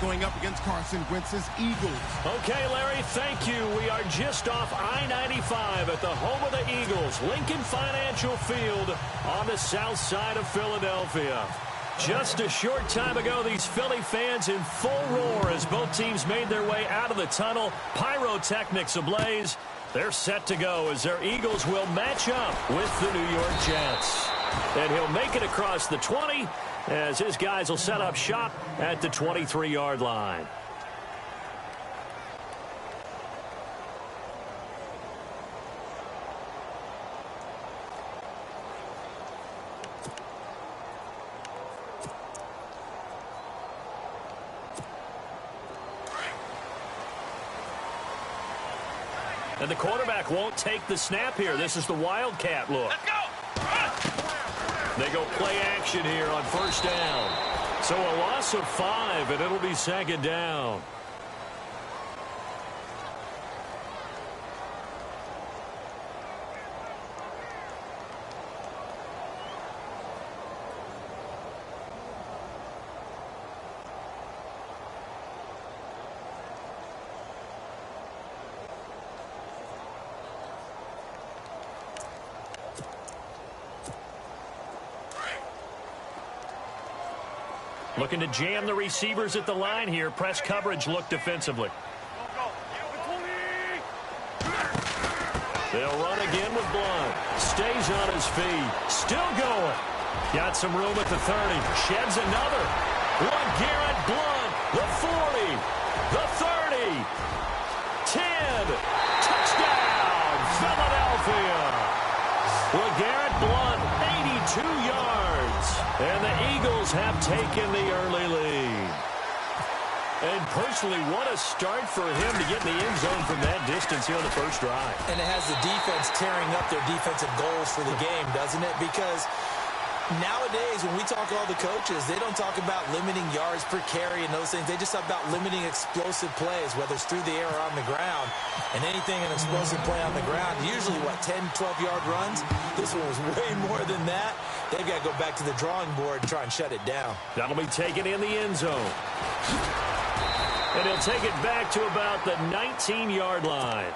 going up against Carson Wentz's Eagles. Okay, Larry, thank you. We are just off I-95 at the home of the Eagles, Lincoln Financial Field on the south side of Philadelphia. Just a short time ago, these Philly fans in full roar as both teams made their way out of the tunnel. Pyrotechnics ablaze. They're set to go as their Eagles will match up with the New York Jets. And he'll make it across the 20 as his guys will set up shop at the 23-yard line. And the quarterback won't take the snap here. This is the Wildcat look. Let's go! They go play action here on first down. So a loss of 5, and it'll be second down. Looking to jam the receivers at the line here. Press coverage look defensively. They'll run again with Blunt. Stays on his feet. Still going. Got some room at the 30. Sheds another. Garrett Blunt. The 40. The 30. 10. Touchdown, Philadelphia. Garrett Blunt, 82 yards. And the Eagles have taken the early lead. And personally, what a start for him to get in the end zone from that distance here on the first drive. And it has the defense tearing up their defensive goals for the game, doesn't it? Because nowadays, when we talk to all the coaches, they don't talk about limiting yards per carry and those things. They just talk about limiting explosive plays, whether it's through the air or on the ground. And anything an explosive play on the ground, usually, 10, 12-yard runs? This one was way more than that. They've got to go back to the drawing board and try and shut it down. That'll be taken in the end zone. And he'll take it back to about the 19-yard line.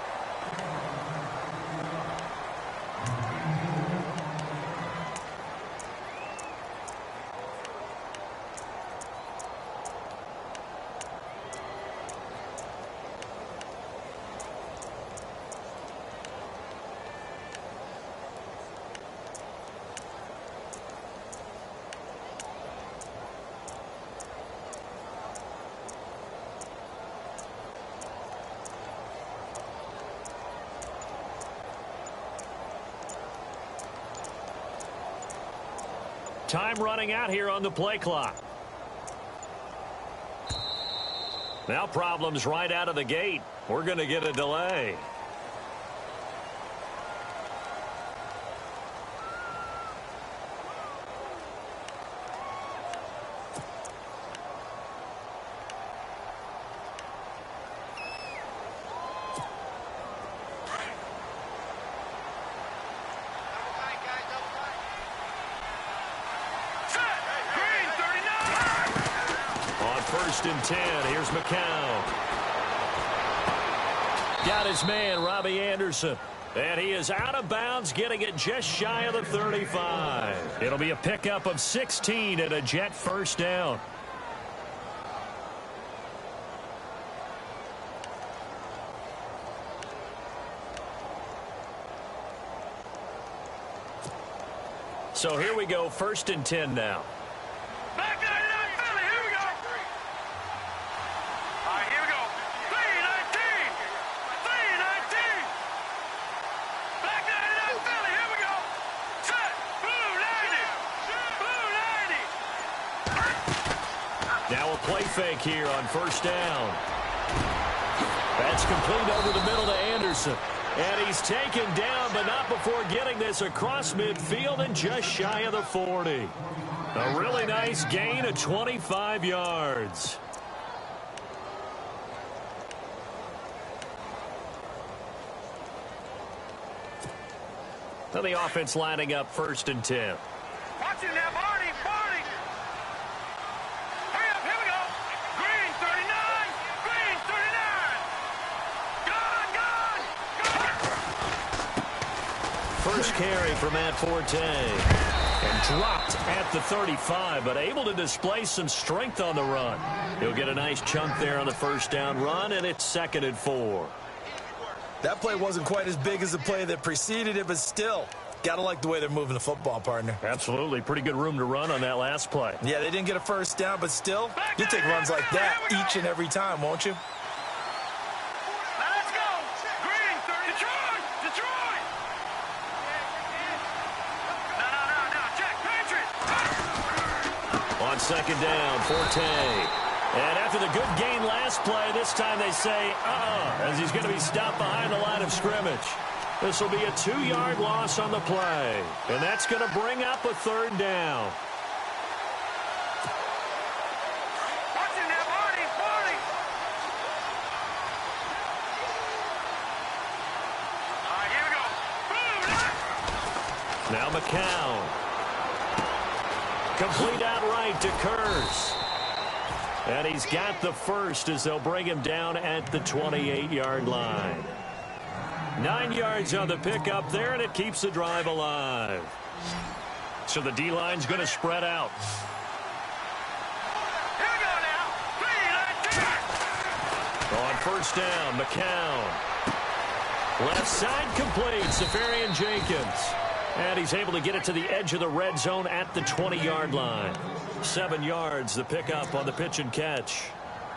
Time running out here on the play clock. Now problems right out of the gate. We're going to get a delay. And 10. Here's McCown. Got his man, Robbie Anderson. And he is out of bounds, getting it just shy of the 35. It'll be a pickup of 16 and a Jet first down. So here we go, 1st and 10 now. Now a play fake here on first down. That's complete over the middle to Anderson. And he's taken down, but not before getting this across midfield and just shy of the 40. A really nice gain of 25 yards. Now the offense lining up 1st and 10. Watch it now, Barney. Hurry up, here we go. Green, 30. first carry for Matt Forte. And dropped at the 35, but able to display some strength on the run. He'll get a nice chunk there on the first down run, and it's 2nd and 4. That play wasn't quite as big as the play that preceded it, but still, gotta like the way they're moving the football, partner. Absolutely. Pretty good room to run on that last play. Yeah, they didn't get a first down, but still, you take runs like that each and every time, won't you? Let's go! Green, Detroit! Detroit! No, check, Patriot! On 2nd down, Forte. And after the good gain last play, this time they say, as he's going to be stopped behind the line of scrimmage. This will be a 2-yard loss on the play. And that's going to bring up a 3rd down. Watch him now, Marty! All right, here we go. Boom! Now McCown. Complete outright to Kurz. And he's got the first as they'll bring him down at the 28-yard line. 9 yards on the pickup there, and it keeps the drive alive. So the D-line's going to spread out. Here we go now. On first down, McCown. Left side complete, Safarian Jenkins. And he's able to get it to the edge of the red zone at the 20-yard line. 7 yards, the pickup on the pitch and catch.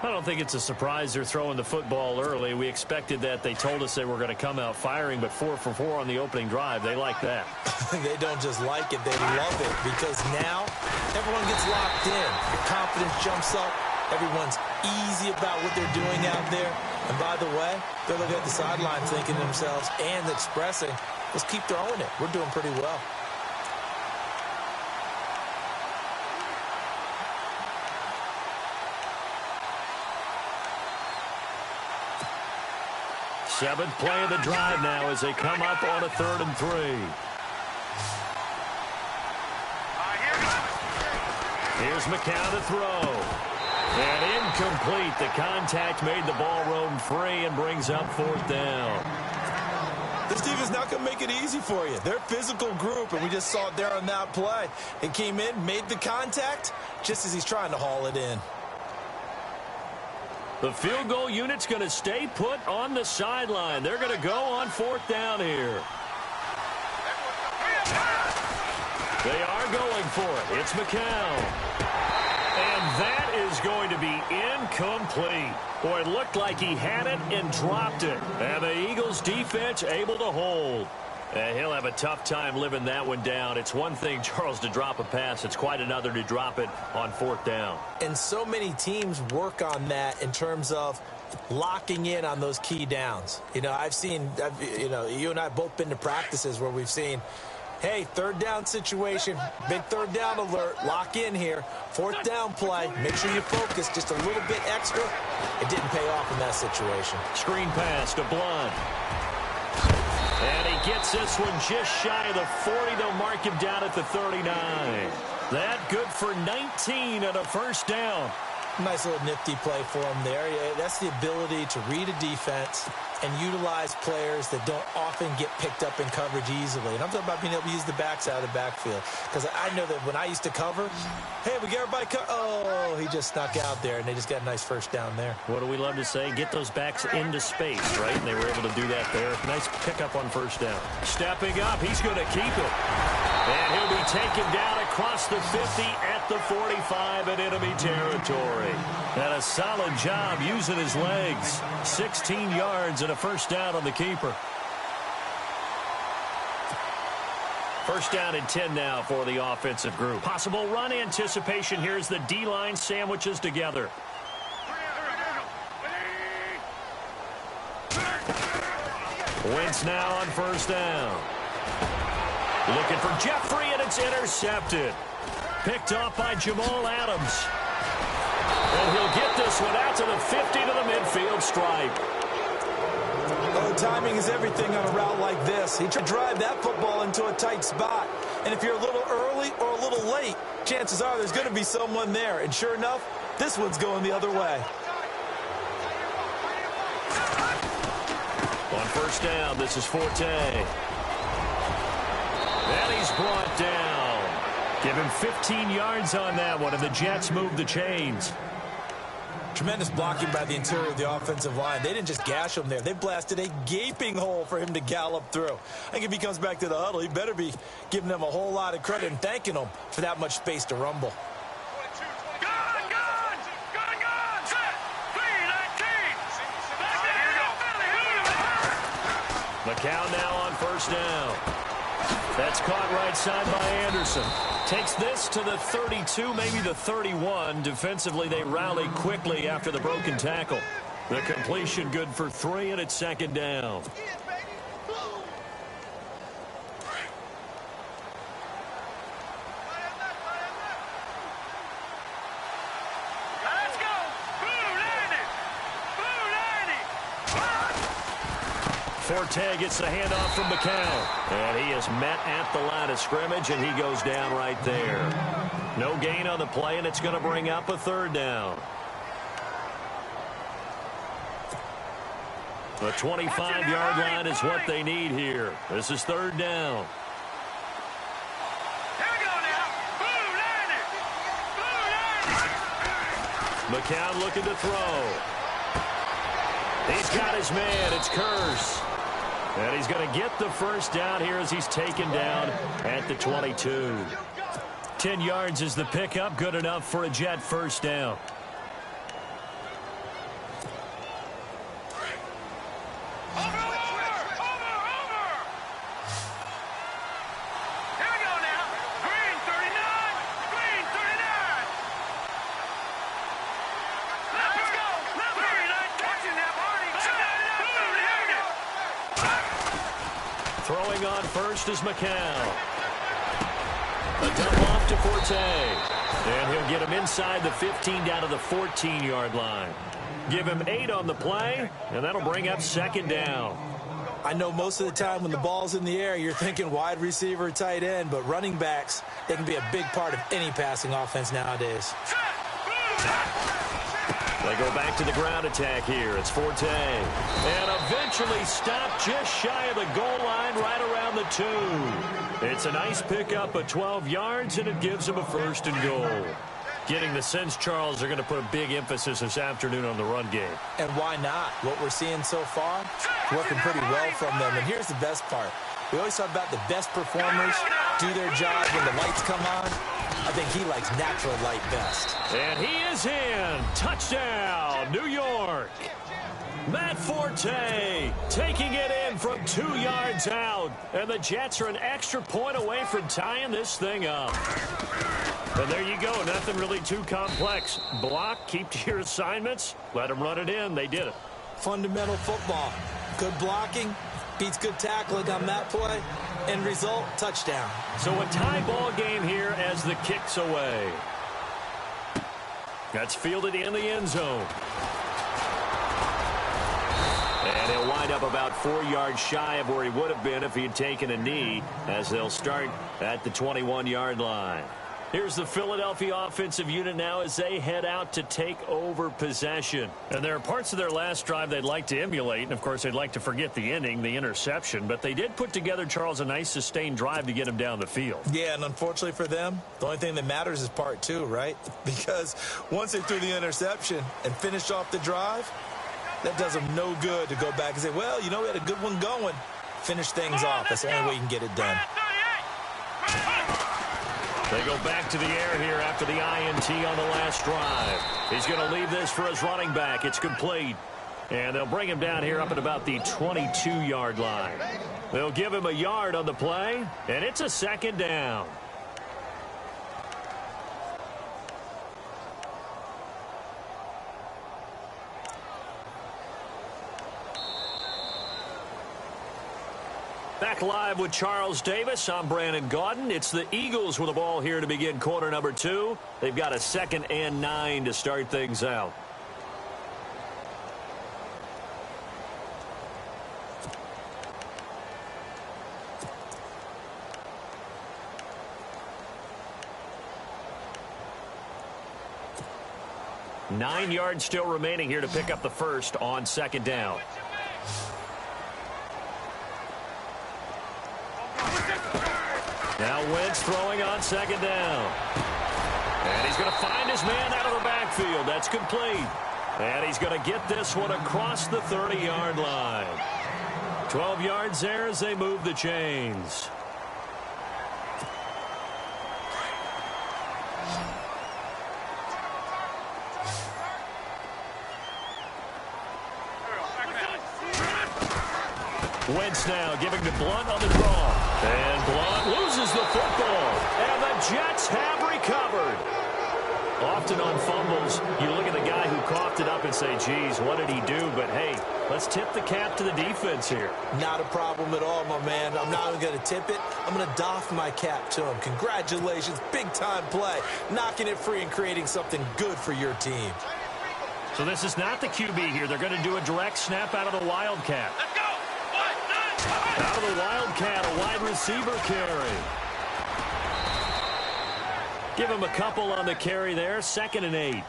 I don't think it's a surprise they're throwing the football early. We expected that. They told us they were going to come out firing, but 4 for 4 on the opening drive. They like that. They don't just like it, they love it, because now everyone gets locked in. Your confidence jumps up. Everyone's easy about what they're doing out there. And by the way, they're looking at the sideline thinking to themselves and expressing, let's keep throwing it. We're doing pretty well. Seventh play of the drive now as they come up on a 3rd and 3. Here's McCown to throw. And incomplete. The contact made the ball roam free and brings up 4th down. This team is not going to make it easy for you. They're a physical group, and we just saw it there on that play. It came in, made the contact, just as he's trying to haul it in. The field goal unit's going to stay put on the sideline. They're going to go on 4th down here. They are going for it. It's McCown. And that is going to be incomplete. Boy, it looked like he had it and dropped it. And the Eagles defense able to hold. And he'll have a tough time living that one down. It's one thing, Charles, to drop a pass. It's quite another to drop it on 4th down. And so many teams work on that in terms of locking in on those key downs. You know, you and I have both been to practices where we've seen, hey, 3rd down situation, big 3rd down alert, lock in here. 4th down play, make sure you focus just a little bit extra. It didn't pay off in that situation. Screen pass to Blunt. And he gets this one just shy of the 40. They'll mark him down at the 39. That good for 19 and a 1st down. Nice little nifty play for him there. Yeah, that's the ability to read a defense and utilize players that don't often get picked up in coverage easily. And I'm talking about being able to use the backside of the backfield. Because I know that when I used to cover, hey, we get everybody oh, he just snuck out there, and they just got a nice 1st down there. What do we love to say? Get those backs into space, right? And they were able to do that there. Nice pickup on 1st down. Stepping up, he's going to keep it. And he'll be taken down across the 50 at the 45 in enemy territory. And a solid job using his legs. 16 yards and a 1st down on the keeper. 1st down and 10 now for the offensive group. Possible run anticipation. Here's the D-line sandwiches together. Wentz now on 1st down. Looking for Jeffrey, and it's intercepted. Picked off by Jamal Adams. And he'll get this one out to the 50 to the midfield stripe. Oh, timing is everything on a route like this. He tried to drive that football into a tight spot. And if you're a little early or a little late, chances are there's going to be someone there. And sure enough, this one's going the other way. On 1st down, this is Forte. And he's brought down. Give him 15 yards on that one, and the Jets move the chains. Tremendous blocking by the interior of the offensive line. They didn't just gash him there. They blasted a gaping hole for him to gallop through. I think if he comes back to the huddle, he better be giving them a whole lot of credit and thanking them for that much space to rumble. McCown now on first down. That's caught right side by Anderson. Takes this to the 32, maybe the 31. Defensively, they rally quickly after the broken tackle. The completion good for 3, and it's second down. Forte gets the handoff from McCown. And he is met at the line of scrimmage, and he goes down right there. No gain on the play, and it's going to bring up a third down. The 25-yard line is what they need here. This is third down. McCown looking to throw. He's got his man. It's Curse. And he's going to get the first down here as he's taken down at the 22. 10 yards is the pickup. Good enough for a Jet first down. Throwing on first is McCown. A dump off to Forte. And he'll get him inside the 15 down to the 14-yard line. Give him 8 on the play, and that'll bring up second down. I know most of the time when the ball's in the air, you're thinking wide receiver, tight end, but running backs, they can be a big part of any passing offense nowadays. They go back to the ground attack here. It's Forte. And eventually stopped just shy of the goal line right around the 2. It's a nice pickup of 12 yards, and it gives them a first and goal. Getting the sense, Charles, they're going to put a big emphasis this afternoon on the run game. And why not? What we're seeing so far, working pretty well from them. And here's the best part. We always talk about the best performers do their job when the lights come on. I think he likes natural light best. And he is in. Touchdown, New York. Matt Forte taking it in from 2 yards out. And the Jets are an extra point away from tying this thing up. And there you go. Nothing really too complex. Block, keep to your assignments, let them run it in. They did it. Fundamental football. Good blocking beats good tackling on that play. End result, touchdown. So a tie ball game here as the kick's away. That's fielded in the end zone. And he'll wind up about 4 yards shy of where he would have been if he had taken a knee, as they'll start at the 21-yard line. Here's the Philadelphia offensive unit now as they head out to take over possession. And there are parts of their last drive they'd like to emulate. And, of course, they'd like to forget the inning, the interception. But they did put together, Charles, a nice sustained drive to get him down the field. Yeah, and unfortunately for them, the only thing that matters is part 2, right? Because once they threw the interception and finished off the drive, that does them no good to go back and say, well, you know, we had a good one going. Finish things off. That's the only way you can get it done. They go back to the air here after the INT on the last drive. He's going to leave this for his running back. It's complete. And they'll bring him down here up at about the 22-yard line. They'll give him a yard on the play, and it's a second down. Back live with Charles Davis. I'm Brandon Gaudin. It's the Eagles with the ball here to begin quarter number 2. They've got a 2nd and 9 to start things out. Nine yards still remaining here to pick up the first on second down. Wentz throwing on second down. And he's going to find his man out of the backfield. That's complete. And he's going to get this one across the 30-yard line. 12 yards there as they move the chains. Wentz now giving to Blunt on the draw. And Blunt loses the football. And the Jets have recovered. Often on fumbles, you look at the guy who coughed it up and say, geez, what did he do? But, hey, let's tip the cap to the defense here. Not a problem at all, my man. I'm not even going to tip it. I'm going to doff my cap to him. Congratulations. Big-time play. Knocking it free and creating something good for your team. So this is not the QB here. They're going to do a direct snap out of the Wildcat. Let's go. 1, 9. Out of the Wildcat, a wide receiver carry. Give him a couple on the carry there. 2nd and 8.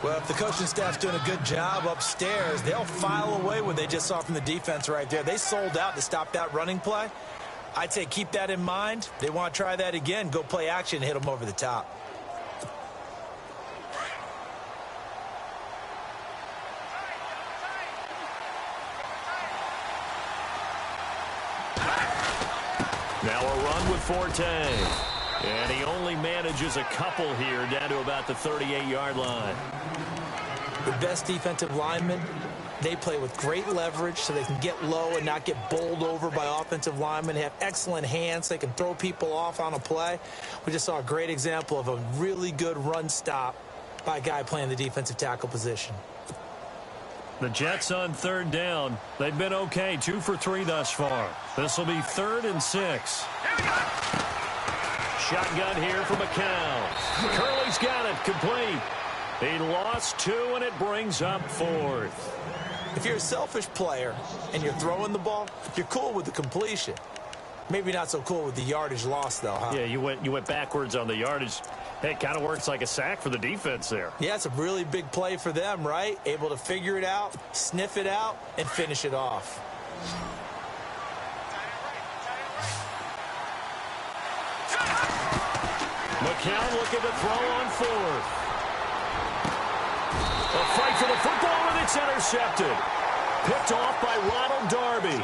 Well, if the coaching staff's doing a good job upstairs, they'll file away what they just saw from the defense right there. They sold out to stop that running play. I'd say keep that in mind. They want to try that again. Go play action, hit them over the top. Now a run with Forte. And he only manages a couple here down to about the 38-yard line. The best defensive linemen, they play with great leverage so they can get low and not get bowled over by offensive linemen. They have excellent hands. They can throw people off on a play. We just saw a great example of a really good run stop by a guy playing the defensive tackle position. The Jets on 3rd down. They've been okay, 2 for 3 thus far. This will be 3rd and 6. Shotgun here for McCown. Curley's got it, complete. He lost 2, and it brings up 4th. If you're a selfish player and you're throwing the ball, you're cool with the completion. Maybe not so cool with the yardage loss, though, huh? Yeah, you went backwards on the yardage. Hey, it kind of works like a sack for the defense there. Yeah, it's a really big play for them, right? Able to figure it out, sniff it out, and finish it off. McCown looking to throw on 4th. A fight for the football, and it's intercepted. Picked off by Ronald Darby.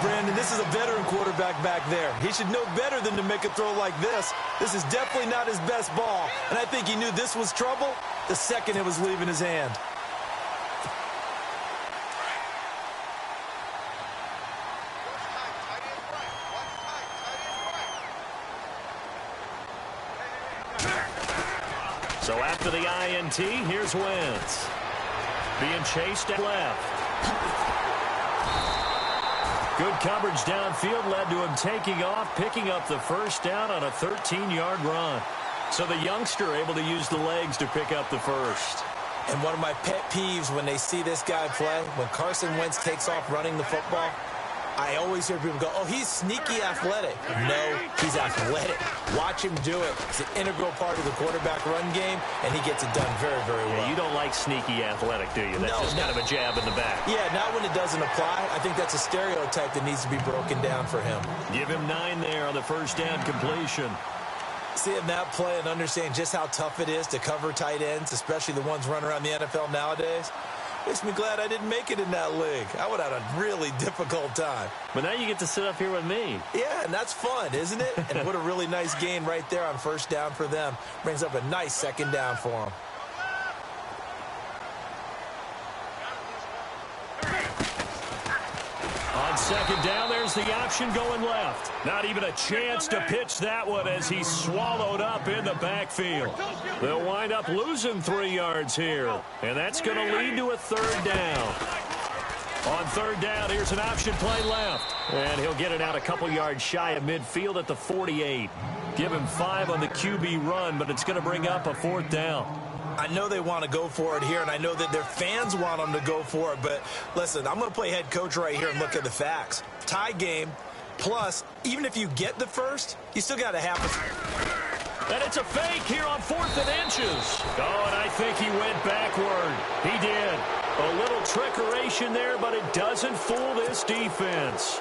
Brandon, this is a veteran quarterback back there. He should know better than to make a throw like this. This is definitely not his best ball. And I think he knew this was trouble the second it was leaving his hand. So after the INT, here's Wentz. Being chased at left. Good coverage downfield led to him taking off, picking up the 1st down on a 13-yard run. So the youngster able to use the legs to pick up the 1st. And one of my pet peeves when they see this guy play, when Carson Wentz takes off running the football, I always hear people go, oh, he's sneaky athletic. No, he's athletic. Watch him do it. It's an integral part of the quarterback run game, and he gets it done very, very well. Yeah, you don't like sneaky athletic, do you? That's just kind of a jab in the back. Yeah, not when it doesn't apply. I think that's a stereotype that needs to be broken down for him. Give him 9 there on the 1st down completion. Seeing that play and understanding just how tough it is to cover tight ends, especially the ones running around the NFL nowadays, makes me glad I didn't make it in that league. I would have had a really difficult time. But now you get to sit up here with me. Yeah, and that's fun, isn't it? And what a really nice gain right there on 1st down for them. Brings up a nice 2nd down for them. On 2nd down, there's the option going left. Not even a chance to pitch that one as he's swallowed up in the backfield. They'll wind up losing 3 yards here. And that's going to lead to a 3rd down. On 3rd down, here's an option play left. And he'll get it out a couple yards shy of midfield at the 48. Give him 5 on the QB run, but it's going to bring up a 4th down. I know they want to go for it here, and I know that their fans want them to go for it. But listen, I'm going to play head coach right here and look at the facts. Tie game, plus, even if you get the 1st, you still got to have it. And it's a fake here on 4th and inches. Oh, and I think he went backward. He did. A little trickeration there, but it doesn't fool this defense.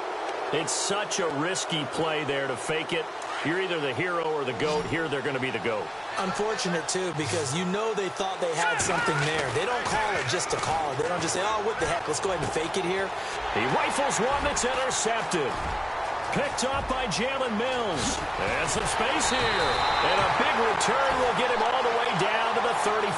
It's such a risky play there to fake it. You're either the hero or the GOAT. Here they're going to be the GOAT. Unfortunate, too, because you know they thought they had something there. They don't call it just to call it. They don't just say, oh, what the heck, let's go ahead and fake it here. He rifles one that's intercepted. Picked up by Jalen Mills. And some space here. And a big return will get him all the way down to the 35.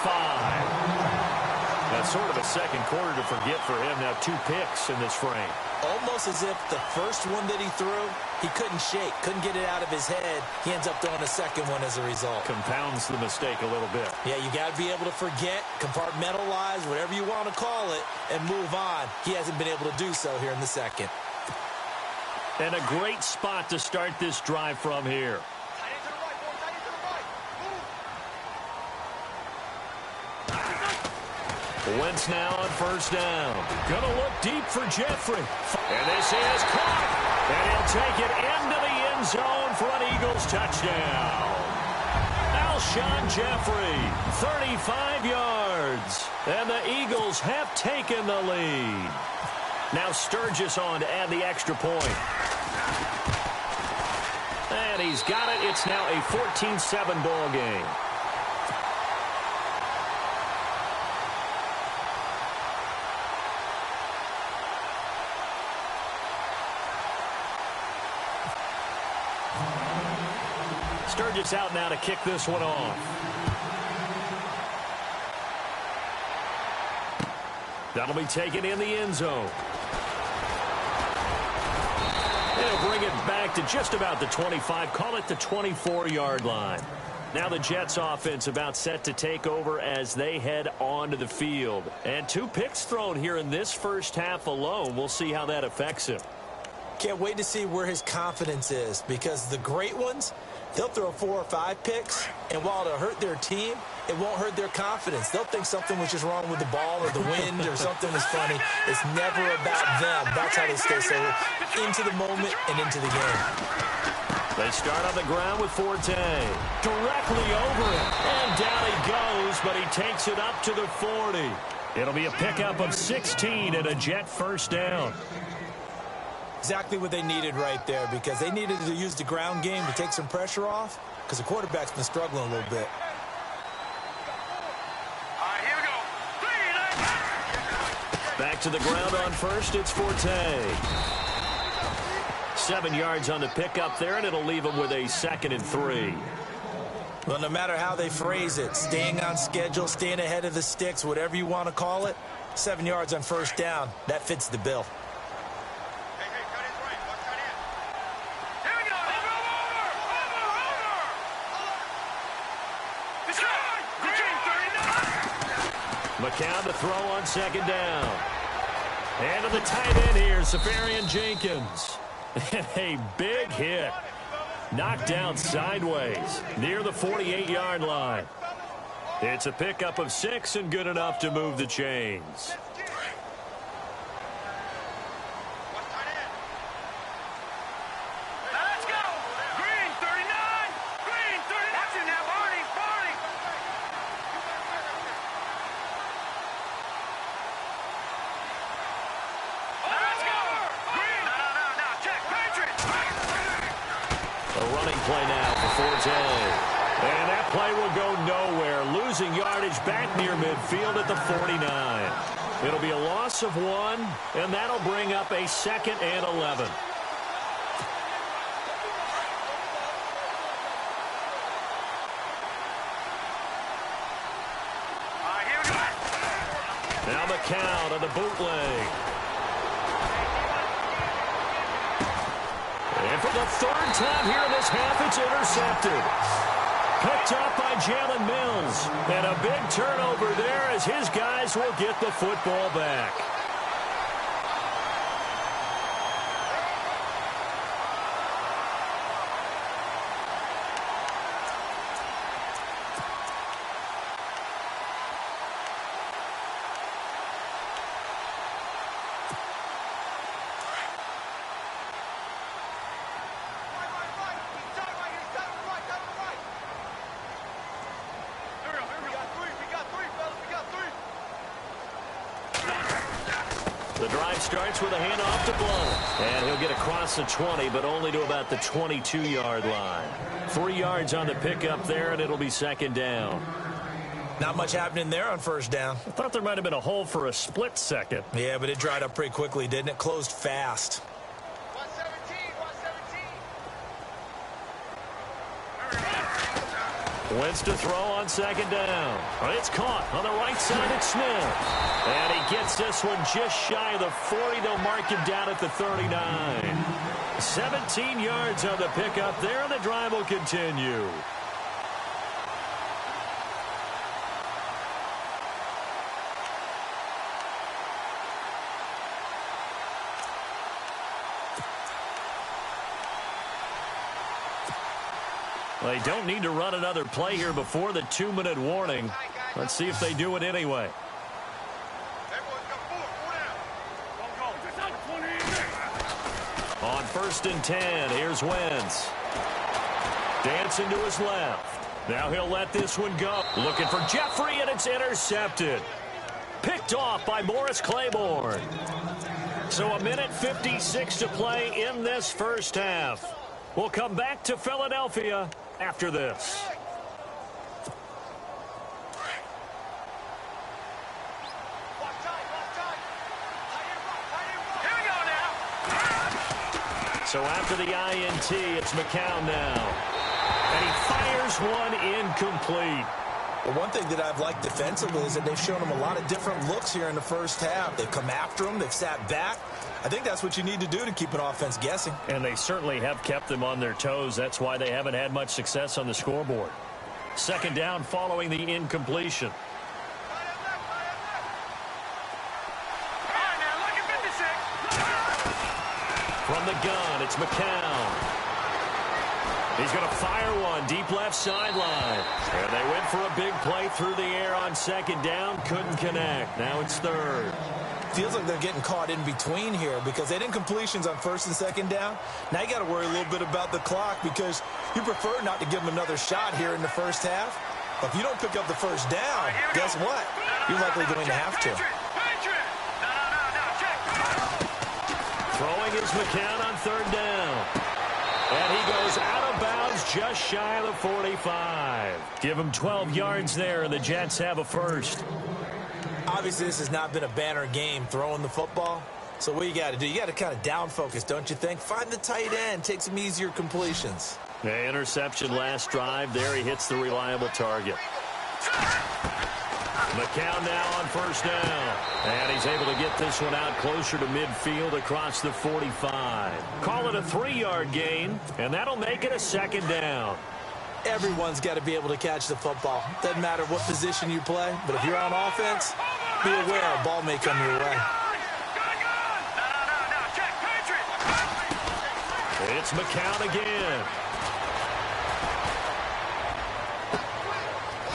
That's sort of a second quarter to forget for him. Now 2 picks in this frame. Almost as if the first one that he threw, he couldn't shake, couldn't get it out of his head. He ends up throwing a second one as a result. Compounds the mistake a little bit. Yeah, you got to be able to forget, compartmentalize, whatever you want to call it, and move on. He hasn't been able to do so here in the second. And a great spot to start this drive from here. Wentz now on first down. Gonna look deep for Jeffrey. And this is caught. And he'll take it into the end zone for an Eagles touchdown. Alshon Jeffrey, 35 yards. And the Eagles have taken the lead. Now Sturgis on to add the extra point. And he's got it. It's now a 14-7 ball game. Sturgis out now to kick this one off. That'll be taken in the end zone. They'll bring it back to just about the 25. Call it the 24-yard line. Now the Jets offense about set to take over as they head onto the field. And 2 picks thrown here in this first half alone. We'll see how that affects him. Can't wait to see where his confidence is, because the great ones, they'll throw 4 or 5 picks, and while it'll hurt their team, it won't hurt their confidence. They'll think something was just wrong with the ball or the wind or something was funny. It's never about them. That's how they stay so into the moment and into the game. They start on the ground with Forte. Directly over it. And down he goes, but he takes it up to the 40. It'll be a pickup of 16 and a Jet first down. Exactly what they needed right there, because they needed to use the ground game to take some pressure off, because the quarterback's been struggling a little bit. All right, here we go. Back to the ground on first, it's Forte. 7 yards on the pickup there, and it'll leave him with a 2nd and 3. Well, no matter how they phrase it, staying on schedule, staying ahead of the sticks, whatever you want to call it, 7 yards on first down, that fits the bill. McCown to throw on 2nd down. And to the tight end here, Safarian Jenkins. And a big hit. Knocked down sideways near the 48-yard line. It's a pickup of 6 and good enough to move the chains. Play now for Forte. And that play will go nowhere. Losing yardage back near midfield at the 49. It'll be a loss of 1, and that'll bring up a 2nd and 11. Now McCown on the bootleg. And for the 3rd time here in this half, it's intercepted. Picked up by Jalen Mills. And a big turnover there as his guys will get the football back. The drive starts with a handoff to Blunt. And he'll get across the 20, but only to about the 22-yard line. 3 yards on the pickup there, and it'll be second down. Not much happening there on first down. I thought there might have been a hole for a split second. Yeah, but it dried up pretty quickly, didn't it? Closed fast. 117. Wentz to throw on second down. It's caught on the right side at Smith. And he gets this one just shy of the 40. They'll mark him down at the 39. 17 yards on the pickup there, and the drive will continue. They don't need to run another play here before the 2-minute warning. Let's see if they do it anyway. On 1st and 10, here's Wentz. Dancing to his left. Now he'll let this one go. Looking for Jeffrey, and it's intercepted. Picked off by Morris Claiborne. So 1:56 to play in this first half. We'll come back to Philadelphia after this. So after the INT, it's McCown now. And he fires one incomplete. Well, one thing that I've liked defensively is that they've shown him a lot of different looks here in the first half. They've come after him. They've sat back. I think that's what you need to do to keep an offense guessing. And they certainly have kept them on their toes. That's why they haven't had much success on the scoreboard. Second down following the incompletion. From the gun, it's McCown. He's going to fire one deep left sideline. And they went for a big play through the air on second down. Couldn't connect. Now it's third. Feels like they're getting caught in between here because they didn't completions on first and second down. Now you got to worry a little bit about the clock because you prefer not to give them another shot here in the first half. But if you don't pick up the first down, guess what? You're likely going to have to. Throwing is McCown on third down. And he goes out of bounds just shy of the 45. Give him 12 yards there, and the Jets have a first. Obviously, this has not been a banner game throwing the football. So what you got to do, you got to kind of down focus, don't you think? Find the tight end, take some easier completions. The interception last drive. There he hits the reliable target. McCown now on first down. And he's able to get this one out closer to midfield across the 45. Call it a 3-yard gain, and that'll make it a second down. Everyone's got to be able to catch the football. Doesn't matter what position you play, but if you're on offense, be aware a ball may come your way. It's McCown again.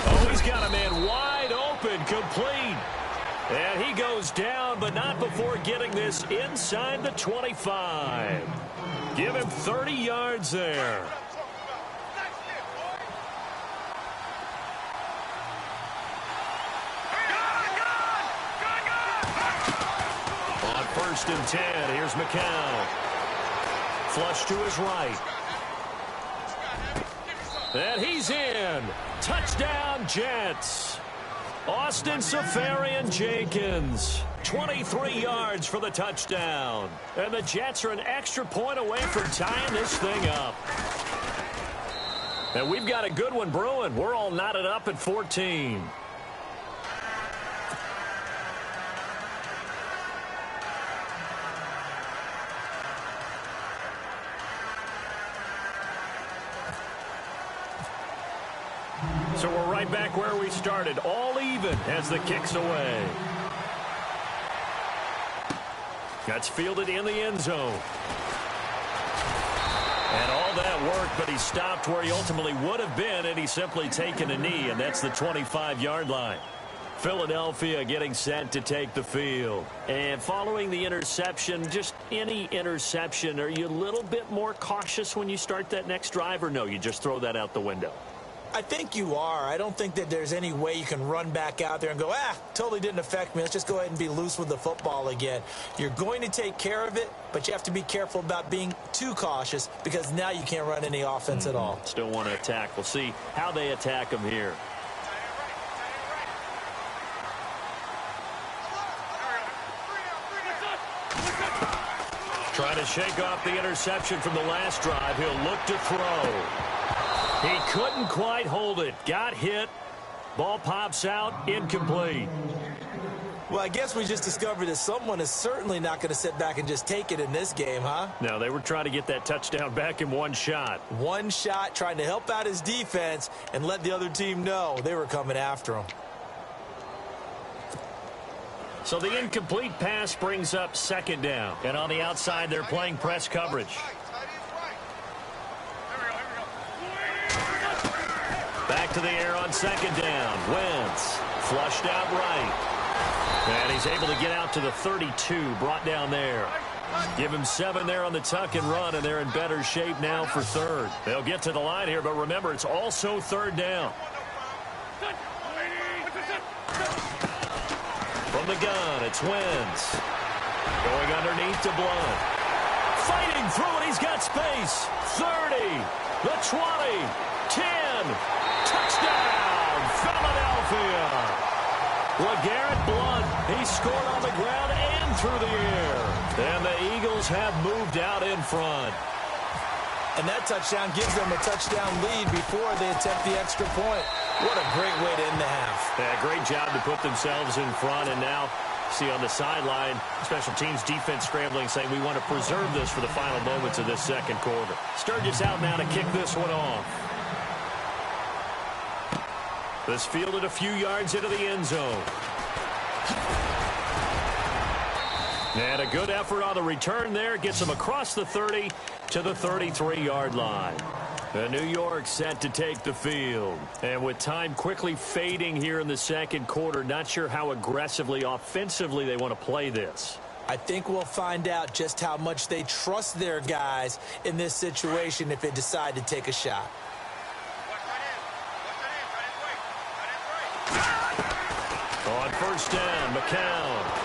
Oh, he's got a man wide open, complete. And he goes down, but not before getting this inside the 25. Give him 30 yards there. On 1st and 10, here's McCown. Flush to his right. And he's in. Touchdown, Jets. Austin Seferian-Jenkins. 23 yards for the touchdown. And the Jets are an extra point away from tying this thing up. And we've got a good one brewing. We're all knotted up at 14. So we're right back where we started, all even as the kick's away. That's fielded in the end zone. And all that work, but he stopped where he ultimately would have been, and he's simply taken a knee, and that's the 25-yard line. Philadelphia getting set to take the field. And following the interception, just any interception, are you a little bit more cautious when you start that next drive, or no, you just throw that out the window? I think you are. I don't think that there's any way you can run back out there and go, totally didn't affect me. Let's just go ahead and be loose with the football again. You're going to take care of it, but you have to be careful about being too cautious because now you can't run any offense at all. Still want to attack. We'll see how they attack him here. Trying to shake off the interception from the last drive. He'll look to throw. He couldn't quite hold it. Got hit. Ball pops out. Incomplete. Well, I guess we just discovered that someone is certainly not going to sit back and just take it in this game, huh? No, they were trying to get that touchdown back in one shot. One shot, trying to help out his defense and let the other team know they were coming after him. So the incomplete pass brings up second down. And on the outside, they're playing press coverage. Back to the air on second down. Wentz flushed out right. And he's able to get out to the 32, brought down there. Give him 7 there on the tuck and run, and they're in better shape now for third. They'll get to the line here, but remember, it's also third down. From the gun, it's Wentz. Going underneath to Blunt. Fighting through it, he's got space. 30, the 20, 10. Touchdown, Philadelphia. LeGarrette Blunt, he scored on the ground and through the air. And the Eagles have moved out in front. And that touchdown gives them a touchdown lead before they attempt the extra point. What a great way to end the half. Yeah, great job to put themselves in front. And now, see on the sideline, special teams defense scrambling, saying we want to preserve this for the final moments of this second quarter. Sturgis out now to kick this one off. This fielded a few yards into the end zone. And a good effort on the return there. Gets him across the 30 to the 33-yard line. The New York set to take the field. And with time quickly fading here in the second quarter, not sure how aggressively, offensively they want to play this. I think we'll find out just how much they trust their guys in this situation if they decide to take a shot. On first down, McCown.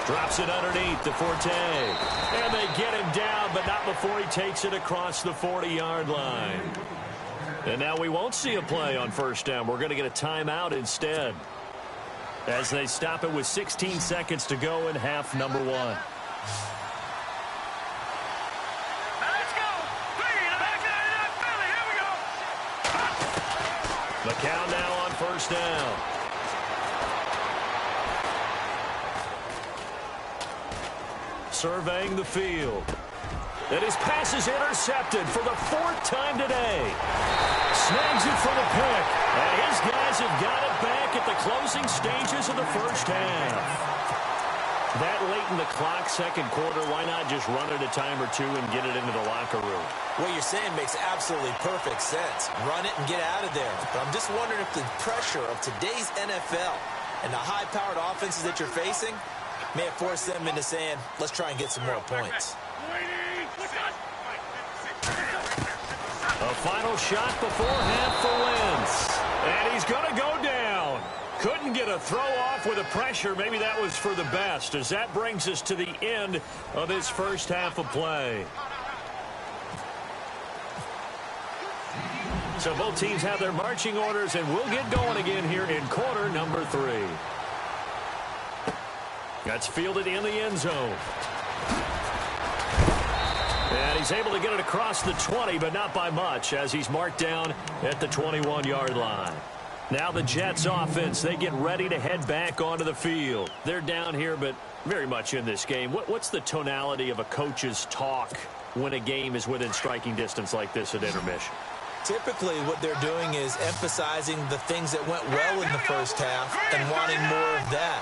Drops it underneath to Forte. And they get him down, but not before he takes it across the 40-yard line. And now we won't see a play on first down. We're going to get a timeout instead, as they stop it with 16 seconds to go in half number one. Let's go. Here we go. McCown now on first down. Surveying the field. And his pass is intercepted for the 4th time today. Snags it for the pick. And his guys have got it back at the closing stages of the first half. That late in the clock, second quarter, why not just run it a time or two and get it into the locker room? What you're saying makes absolutely perfect sense. Run it and get out of there. But I'm just wondering if the pressure of today's NFL and the high-powered offenses that you're facing may have forced them into saying, let's try and get some more points. A final shot before half for Wentz. And he's going to go down. Couldn't get a throw off with the pressure. Maybe that was for the best, as that brings us to the end of this first half of play. So both teams have their marching orders, and we'll get going again here in quarter number 3. That's fielded in the end zone. And he's able to get it across the 20, but not by much, as he's marked down at the 21-yard line. Now the Jets offense, they get ready to head back onto the field. They're down here, but very much in this game. What's the tonality of a coach's talk when a game is within striking distance like this at intermission? Typically, what they're doing is emphasizing the things that went well in the first half and wanting more of that.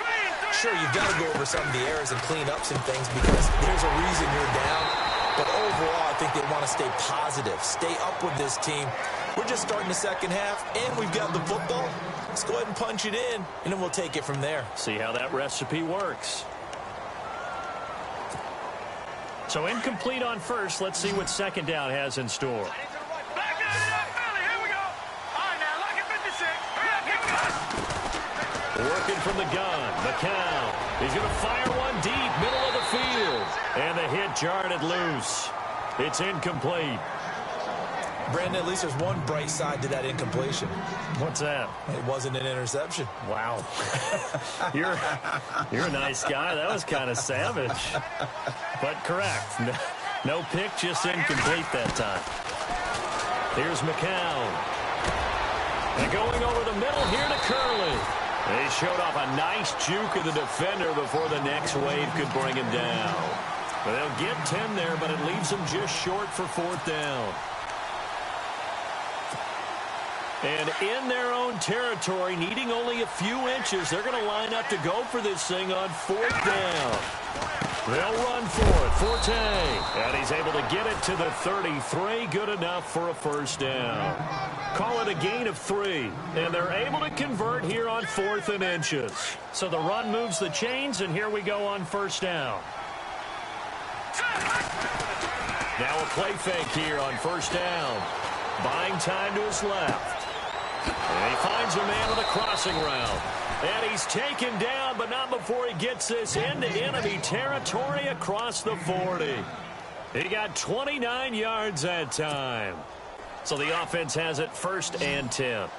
Sure, you've got to go over some of the errors and clean up some things because there's a reason you're down. But overall, I think they want to stay positive, stay up with this team. We're just starting the second half, and we've got the football. Let's go ahead and punch it in, and then we'll take it from there. See how that recipe works. So incomplete on first. Let's see what second down has in store. from the gun. McCown. He's going to fire one deep, middle of the field. And the hit jarred it loose. It's incomplete. Brandon, at least there's one bright side to that incompletion. What's that? It wasn't an interception. Wow. You're a nice guy. That was kind of savage. But correct. No pick, just incomplete that time. Here's McCown. And going over the middle here to Curley. They showed off a nice juke of the defender before the next wave could bring him down. But they'll get 10 there, but it leaves them just short for 4th down. And in their own territory, needing only a few inches, they're going to line up to go for this thing on 4th down. They'll run for it. Forte. And he's able to get it to the 33. Good enough for a 1st down. Call it a gain of 3. And they're able to convert here on 4th and inches. So the run moves the chains, and here we go on 1st down. Now a play fake here on 1st down. Buying time to his left. And he finds a man on the crossing route. And he's taken down, but not before he gets this into enemy territory across the 40. He got 29 yards that time. So the offense has it 1st and 10.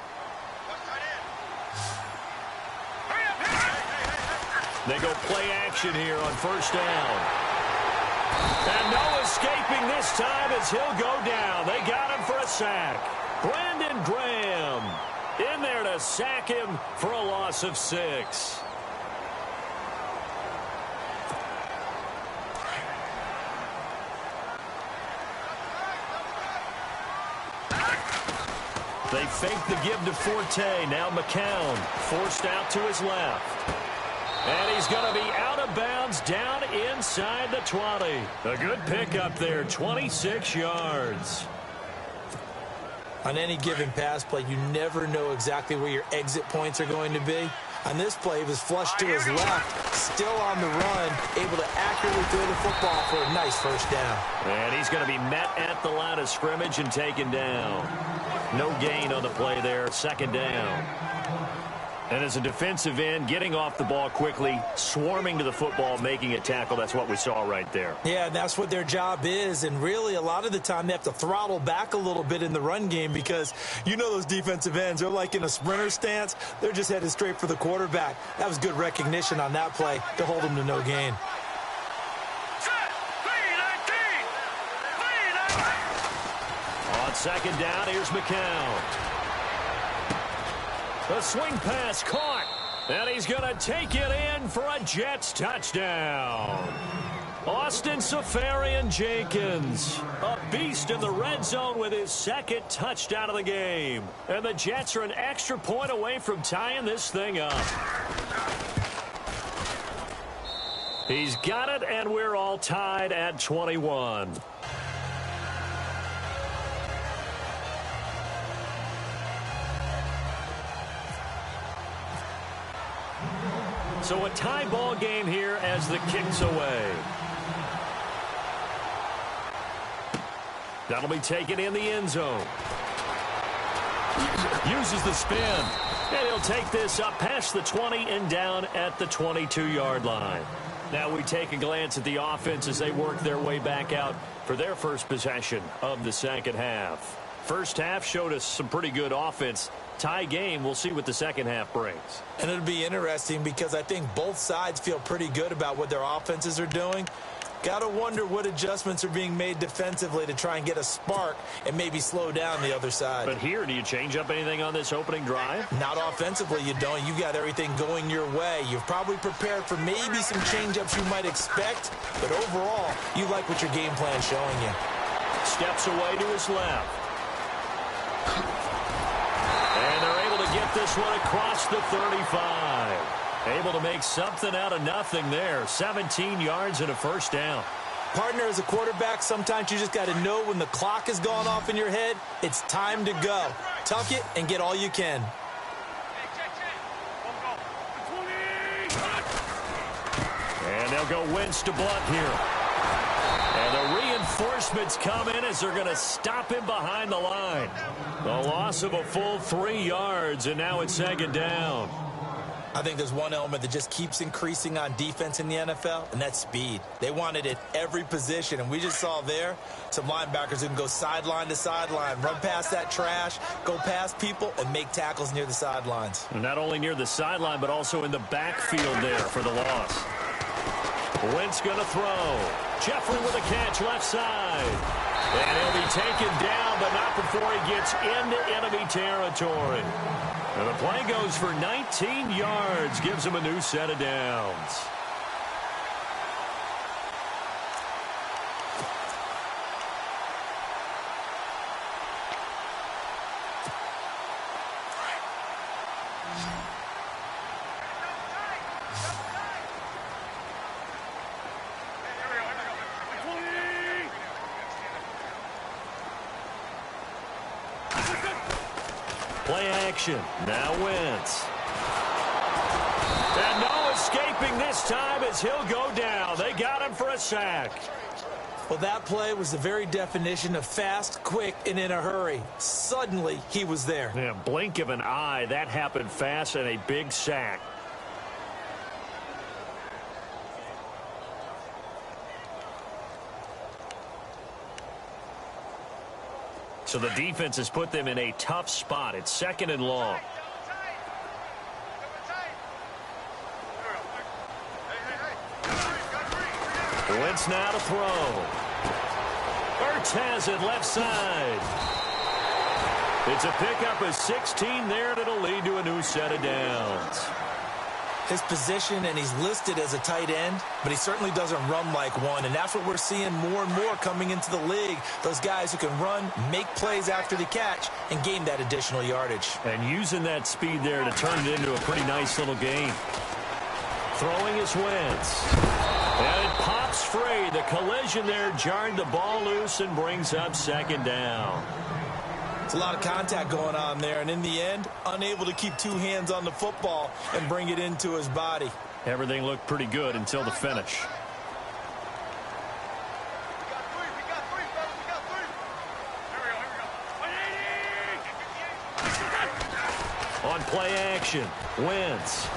They go play action here on 1st down. And no escaping this time as he'll go down. They got him for a sack. Brandon Graham in there to sack him for a loss of 6. They fake the give to Forte. Now McCown forced out to his left. And he's going to be out of bounds down inside the 20. A good pickup there, 26 yards. On any given pass play, you never know exactly where your exit points are going to be. On this play, he was flushed to his left, still on the run, able to accurately throw the football for a nice 1st down. And he's going to be met at the line of scrimmage and taken down. No gain on the play there, 2nd down. And as a defensive end, getting off the ball quickly, swarming to the football, making a tackle, that's what we saw right there. Yeah, and that's what their job is. And really, a lot of the time, they have to throttle back a little bit in the run game because you know those defensive ends, they're like in a sprinter stance. They're just headed straight for the quarterback. That was good recognition on that play to hold them to no gain. On 2nd down, here's McCown. The swing pass caught, and he's going to take it in for a Jets touchdown. Austin Safarian-Jenkins, a beast in the red zone with his 2nd touchdown of the game. And the Jets are an extra point away from tying this thing up. He's got it, and we're all tied at 21. So a tie ball game here as the kick's away. That'll be taken in the end zone. Uses the spin. And he'll take this up past the 20 and down at the 22-yard line. Now we take a glance at the offense as they work their way back out for their first possession of the 2nd half. First half showed us some pretty good offense. Tie game, we'll see what the 2nd half brings. And it'll be interesting because I think both sides feel pretty good about what their offenses are doing. Got to wonder what adjustments are being made defensively to try and get a spark and maybe slow down the other side. But here, do you change up anything on this opening drive? Not offensively, you don't. You got everything going your way. You've probably prepared for maybe some change-ups you might expect, but overall, you like what your game plan is showing you. Steps away to his left. And they're able to get this one across the 35. Able to make something out of nothing there. 17 yards and a 1st down. Partner, as a quarterback, sometimes you just got to know when the clock has gone off in your head, it's time to go. Tuck it and get all you can. And they'll go Wentz to Blunt here. And the reinforcements come in as they're going to stop him behind the line. A loss of a full 3 yards, and now it's 2nd down. I think there's one element that just keeps increasing on defense in the NFL, and that's speed. They want it at every position, and we just saw there some linebackers who can go sideline to sideline, run past that trash, go past people, and make tackles near the sidelines. And not only near the sideline, but also in the backfield there for the loss. Wentz going to throw. Jeffrey with a catch left side. And he'll be taken down, but not before he gets into enemy territory. And the play goes for 19 yards, gives him a new set of downs. Play action. Now Wentz. And no escaping this time as he'll go down. They got him for a sack. Well, that play was the very definition of fast, quick, and in a hurry. Suddenly, he was there. Yeah, blink of an eye. That happened fast and a big sack. So the defense has put them in a tough spot. It's 2nd and long. Wentz now to throw. Ertz has it left side. It's a pickup of 16 there, and it'll lead to a new set of downs. His position, and he's listed as a tight end, but he certainly doesn't run like one, and that's what we're seeing more and more coming into the league. Those guys who can run, make plays after the catch, and gain that additional yardage. And using that speed there to turn it into a pretty nice little game. Throwing is Wentz. And it pops free. The collision there jarred the ball loose and brings up 2nd down. It's a lot of contact going on there, and in the end, unable to keep 2 hands on the football and bring it into his body. Everything looked pretty good until the finish. On play action, Wentz.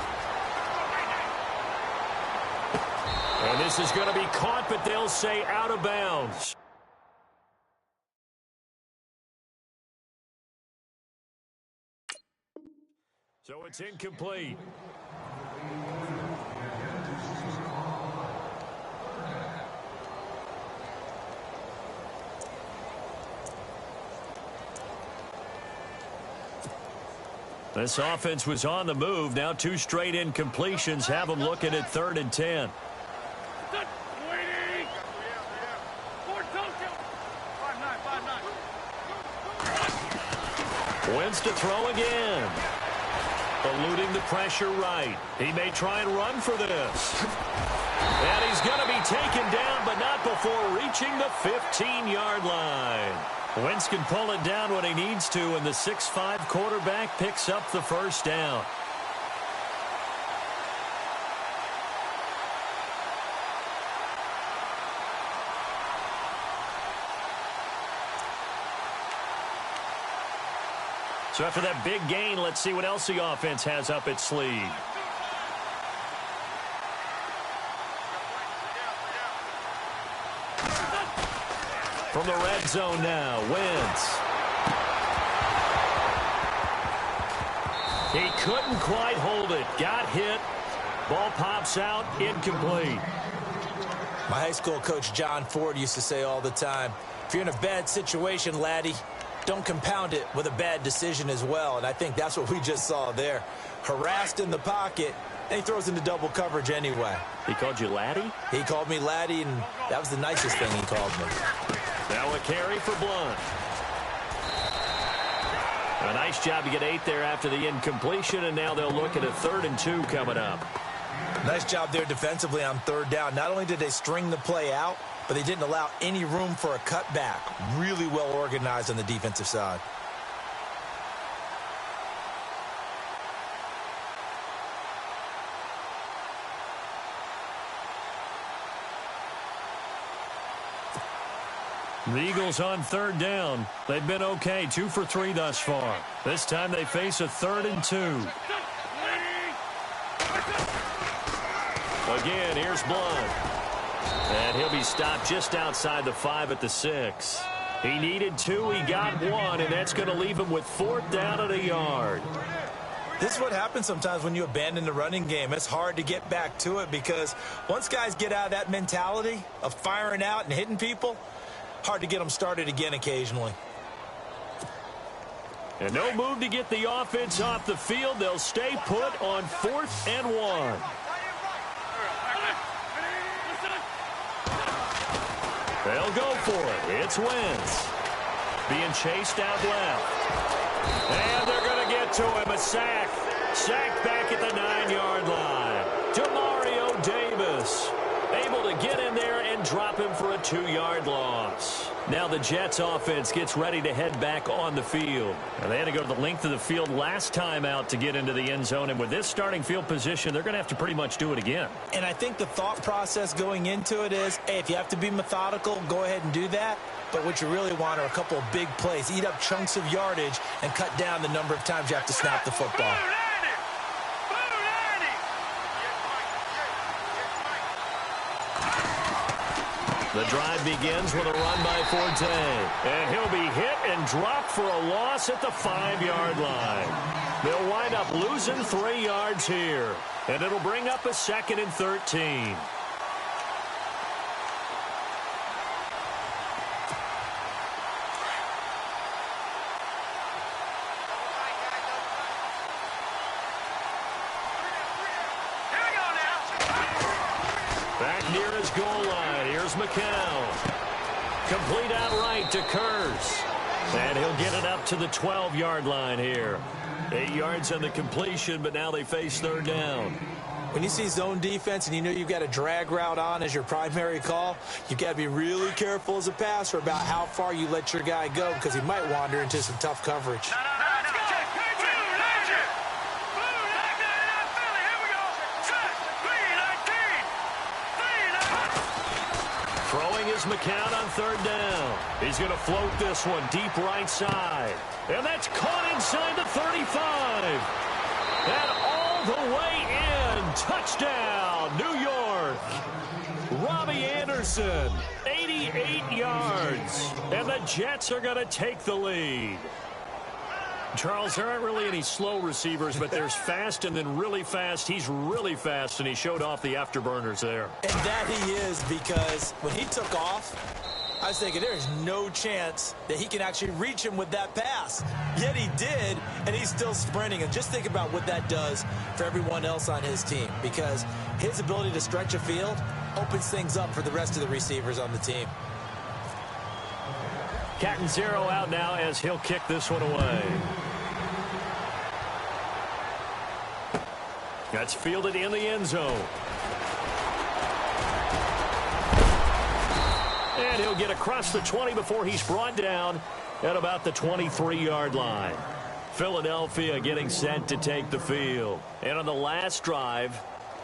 And this is going to be caught, but they'll say out of bounds. So it's incomplete. This offense was on the move. Now 2 straight incompletions have them looking at 3rd and 10. Wentz to throw again. Eluding the pressure right. He may try and run for this. And he's going to be taken down, but not before reaching the 15-yard line. Wentz can pull it down when he needs to, and the 6'5" quarterback picks up the 1st down. So after that big gain, let's see what else the offense has up its sleeve. From the red zone now, Wentz. He couldn't quite hold it. Got hit. Ball pops out. Incomplete. My high school coach, John Ford, used to say all the time, if you're in a bad situation, laddie, don't compound it with a bad decision as well. And I think that's what we just saw there. Harassed in the pocket, and he throws into double coverage anyway. He called you laddie? He called me laddie, and that was the nicest thing he called me. Now a carry for Blunt. A nice job to get 8 there after the incompletion, and now they'll look at a 3rd and 2 coming up. Nice job there defensively on 3rd down. Not only did they string the play out, but they didn't allow any room for a cutback. Really well organized on the defensive side. The Eagles on 3rd down. They've been okay, 2 for 3 thus far. This time they face a 3rd and 2. Again, here's Blunt. And he'll be stopped just outside the 5 at the 6. He needed 2, he got 1, and that's going to leave him with 4th down at a yard. This is what happens sometimes when you abandon the running game. It's hard to get back to it because once guys get out of that mentality of firing out and hitting people, hard to get them started again occasionally. And no move to get the offense off the field. They'll stay put on 4th and 1. They'll go for it. It's Wentz. Being chased out left. And they're going to get to him. A sack. Sack back at the 9-yard line. Demario Davis able to get in there and drop him for a 2-yard loss. Now the Jets offense gets ready to head back on the field. And they had to go to the length of the field last time out to get into the end zone. And with this starting field position, they're going to have to pretty much do it again. And I think the thought process going into it is, hey, if you have to be methodical, go ahead and do that. But what you really want are a couple of big plays. Eat up chunks of yardage and cut down the number of times you have to snap the football. The drive begins with a run by Forte. And he'll be hit and dropped for a loss at the 5-yard line. They'll wind up losing 3 yards here. And it'll bring up a 2nd and 13. Back near his goal line. Here's McCown. Complete outright to Kurz. And he'll get it up to the 12-yard line here. 8 yards on the completion, but now they face 3rd down. When you see zone defense and you know you've got a drag route on as your primary call, you've got to be really careful as a passer about how far you let your guy go because he might wander into some tough coverage. Throwing is McCown on 3rd down. He's going to float this one deep right side. And that's caught inside the 35. And all the way in. Touchdown, New York. Robbie Anderson, 88 yards. And the Jets are going to take the lead. Charles, there aren't really any slow receivers, but there's fast and then really fast. He's really fast, and he showed off the afterburners there. And that he is, because when he took off, I was thinking there is no chance that he can actually reach him with that pass. Yet he did, and he's still sprinting. And just think about what that does for everyone else on his team, because his ability to stretch a field opens things up for the rest of the receivers on the team. Catanzaro out now as he'll kick this one away. That's fielded in the end zone. And he'll get across the 20 before he's brought down at about the 23-yard line. Philadelphia getting set to take the field. And on the last drive,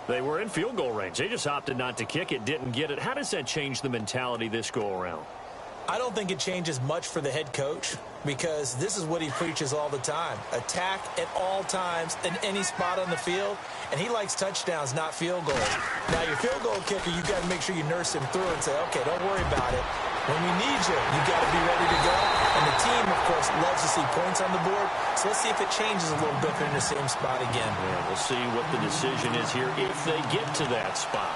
they were in field goal range. They just opted not to kick it, didn't get it. How does that change the mentality this go-around? I don't think it changes much for the head coach because this is what he preaches all the time. Attack at all times in any spot on the field, and he likes touchdowns, not field goals. Now, your field goal kicker, you got to make sure you nurse him through and say, okay, don't worry about it. When we need you, you got to be ready to go. And the team, of course, loves to see points on the board. So let's see if it changes a little bit if they're in the same spot again. Yeah, we'll see what the decision is here if they get to that spot.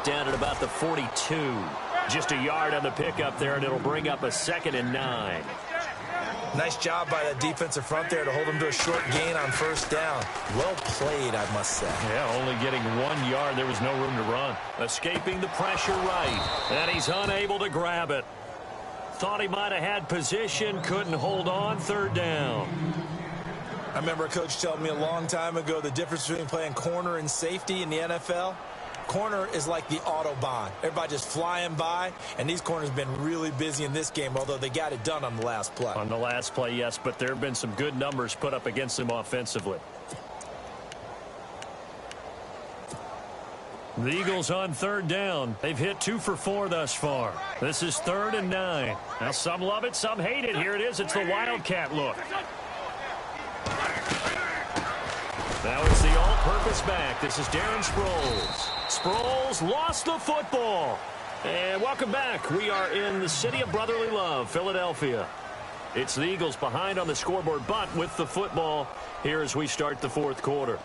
Down at about the 42. Just a yard on the pickup there, and it'll bring up a 2nd and 9. Nice job by that defensive front there to hold him to a short gain on 1st down. Well played, I must say. Yeah, only getting 1 yard. There was no room to run. Escaping the pressure right, and he's unable to grab it. Thought he might have had position, couldn't hold on. 3rd down. I remember a coach telling me a long time ago the difference between playing corner and safety in the NFL. Corner is like the Autobahn. Everybody just flying by, and these corners have been really busy in this game, although they got it done on the last play. On the last play, yes, but there have been some good numbers put up against them offensively. The Eagles on third down. They've hit 2 for 4 thus far. This is 3rd and 9. Now some love it, some hate it. Here it is. It's the Wildcat look. Now it's the all-purpose back. This is Darren Sproles. Sproles lost the football. And welcome back. We are in the city of brotherly love, Philadelphia. It's the Eagles behind on the scoreboard, but with the football here as we start the 4th quarter.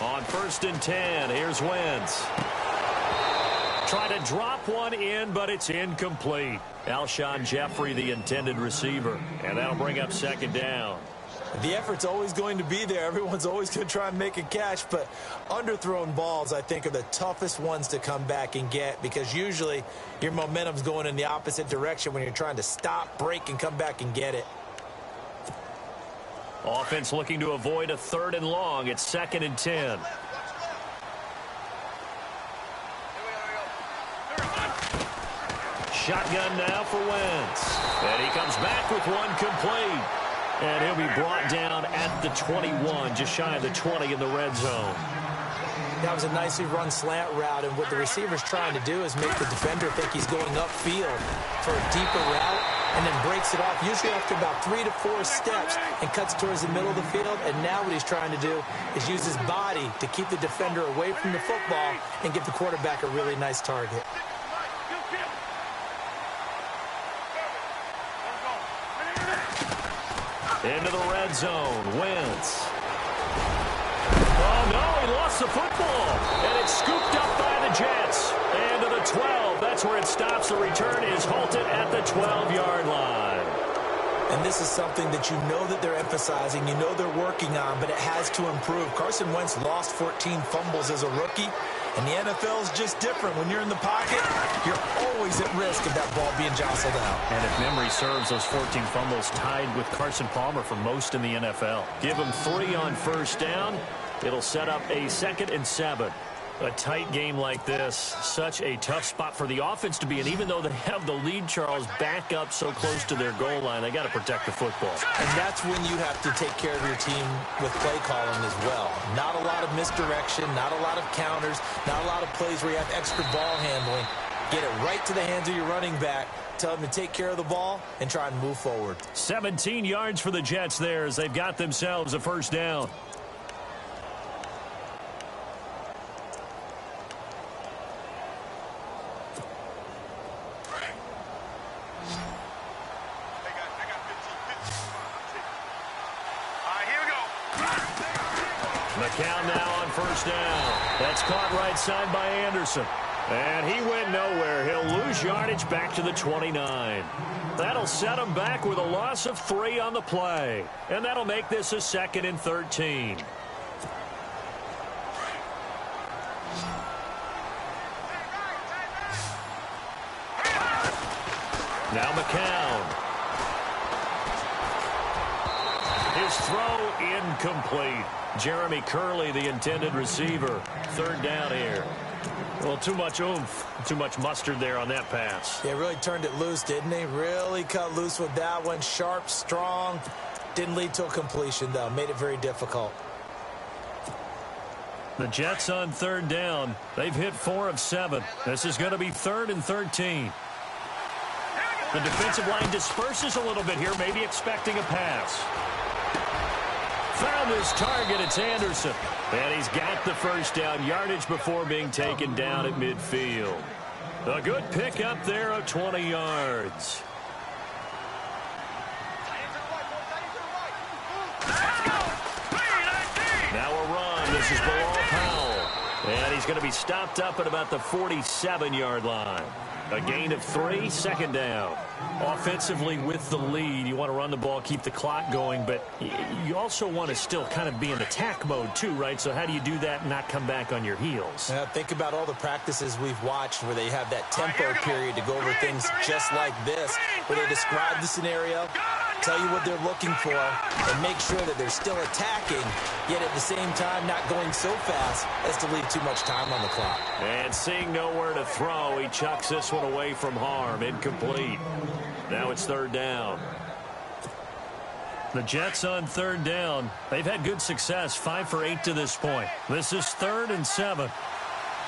On 1st and 10, here's Wentz. Try to drop one in, but it's incomplete. Alshon Jeffrey, the intended receiver. And that'll bring up 2nd down. The effort's always going to be there. Everyone's always going to try and make a catch, but underthrown balls, I think, are the toughest ones to come back and get because usually your momentum's going in the opposite direction when you're trying to stop, break, and come back and get it. Offense looking to avoid a 3rd and long. It's 2nd and 10. Shotgun now for Wentz. And he comes back with one complete. And he'll be brought down at the 21, just shy of the 20 in the red zone. That was a nicely run slant route, and what the receiver's trying to do is make the defender think he's going upfield for a deeper route and then breaks it off, usually after about 3 to 4 steps, and cuts towards the middle of the field. And now what he's trying to do is use his body to keep the defender away from the football and give the quarterback a really nice target. Into the red zone, Wentz. Oh, no, he lost the football. And it's scooped up by the Jets. And to the 12, that's where it stops. The return is halted at the 12-yard line. And this is something that you know that they're emphasizing, you know they're working on, but it has to improve. Carson Wentz lost 14 fumbles as a rookie, and the NFL is just different. When you're in the pocket, you're always at risk of that ball being jostled out. And if memory serves, those 14 fumbles tied with Carson Palmer for most in the NFL. Give him 3 on 1st down. It'll set up a 2nd and 7. A tight game like this, such a tough spot for the offense to be in. Even though they have the lead, Charles, back up so close to their goal line, they got to protect the football. And that's when you have to take care of your team with play calling as well. Not a lot of misdirection, not a lot of counters, not a lot of plays where you have extra ball handling. Get it right to the hands of your running back. Tell them to take care of the ball and try and move forward. 17 yards for the Jets there as they've got themselves a 1st down. McCown now on 1st down. That's caught right side by Anderson. And he went nowhere. He'll lose yardage back to the 29. That'll set him back with a loss of 3 on the play. And that'll make this a 2nd and 13. Now McCown. His throw incomplete. Jeremy Curley, the intended receiver. 3rd down here. Well, too much oomph, too much mustard there on that pass. Yeah, really turned it loose, didn't he? Really cut loose with that one. Sharp, strong. Didn't lead to a completion, though. Made it very difficult. The Jets on 3rd down. They've hit 4 of 7. This is going to be 3rd and 13. The defensive line disperses a little bit here, maybe expecting a pass. Found his target. It's Anderson. And he's got the 1st down yardage before being taken down at midfield. A good pickup there of 20 yards. Now a run. This is Bilal Powell. And he's going to be stopped up at about the 47-yard line. A gain of 3, 2nd down. Offensively with the lead, you want to run the ball, keep the clock going, but you also want to still kind of be in attack mode too, right? So how do you do that and not come back on your heels? Think about all the practices we've watched where they have that tempo period to go over things just like this, where they describe the scenario, tell you what they're looking for, and make sure that they're still attacking, yet at the same time not going so fast as to leave too much time on the clock. And seeing nowhere to throw, he chucks this one away from harm. Incomplete. Now it's third down. The Jets on third down. They've had good success, 5 for 8 to this point. This is 3rd and 7.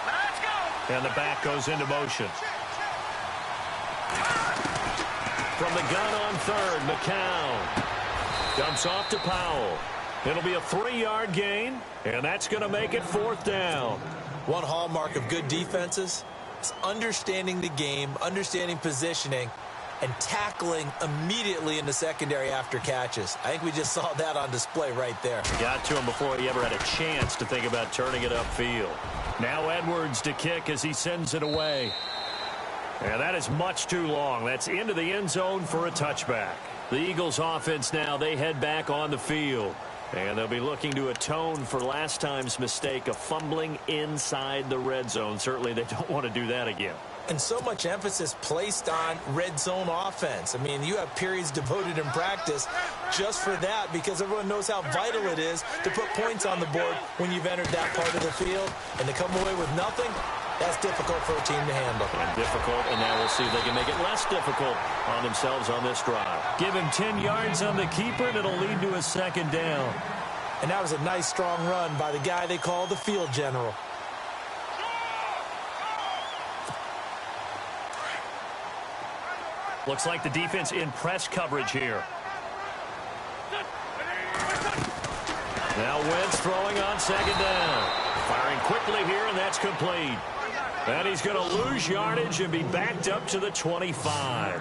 Let's go. And the back goes into motion. From the gun on third, McCown dumps off to Powell. It'll be a 3-yard gain, and that's going to make it 4th down. One hallmark of good defenses is understanding the game, understanding positioning, and tackling immediately in the secondary after catches. I think we just saw that on display right there. Got to him before he ever had a chance to think about turning it upfield. Now Edwards to kick as he sends it away. And that is much too long. That's into the end zone for a touchback. The Eagles offense now, they head back on the field. And they'll be looking to atone for last time's mistake of fumbling inside the red zone. Certainly they don't want to do that again. And so much emphasis placed on red zone offense. I mean, you have periods devoted in practice just for that because everyone knows how vital it is to put points on the board when you've entered that part of the field. And to come away with nothing, that's difficult for a team to handle. And difficult, and now we'll see if they can make it less difficult on themselves on this drive. Give him 10 yards on the keeper, and it'll lead to a 2nd down. And that was a nice, strong run by the guy they call the field general. Looks like the defense in press coverage here. Now Wentz throwing on 2nd down. Firing quickly here, and that's complete. And he's going to lose yardage and be backed up to the 25.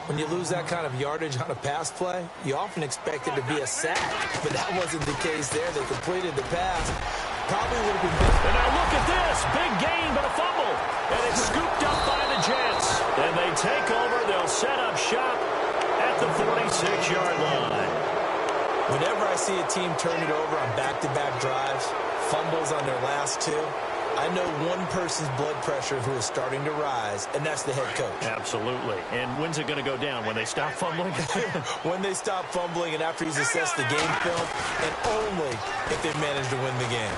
When you lose that kind of yardage on a pass play, you often expect it to be a sack. But that wasn't the case there. They completed the pass. Probably would have been better. And now look at this. Big gain, but a fumble. And it's scooped up by the Jets. And they take over. They'll set up shop at the 46-yard line. Whenever I see a team turn it over on back-to-back drives, fumbles on their last 2, I know one person's blood pressure who is starting to rise, and that's the head coach. Absolutely. And when's it going to go down? When they stop fumbling? When they stop fumbling and after he's assessed the game film, and only if they manage to win the game.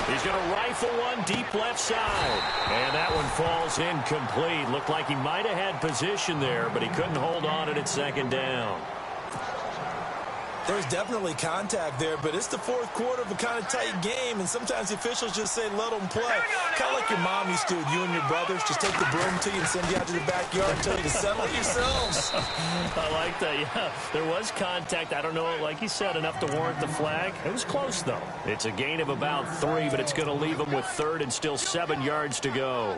He's going to rifle one deep left side. And that one falls incomplete. Looked like he might have had position there, but he couldn't hold on it at 2nd down. There's definitely contact there, but it's the 4th quarter of a kind of tight game, and sometimes the officials just say, let them play. Kind of like your mom used to, you and your brothers, just take the broom to you and send you out to the backyard and tell you to settle yourselves. I like that, yeah. There was contact. I don't know, like you said, enough to warrant the flag. It was close, though. It's a gain of about 3, but it's going to leave them with 3rd and still 7 yards to go.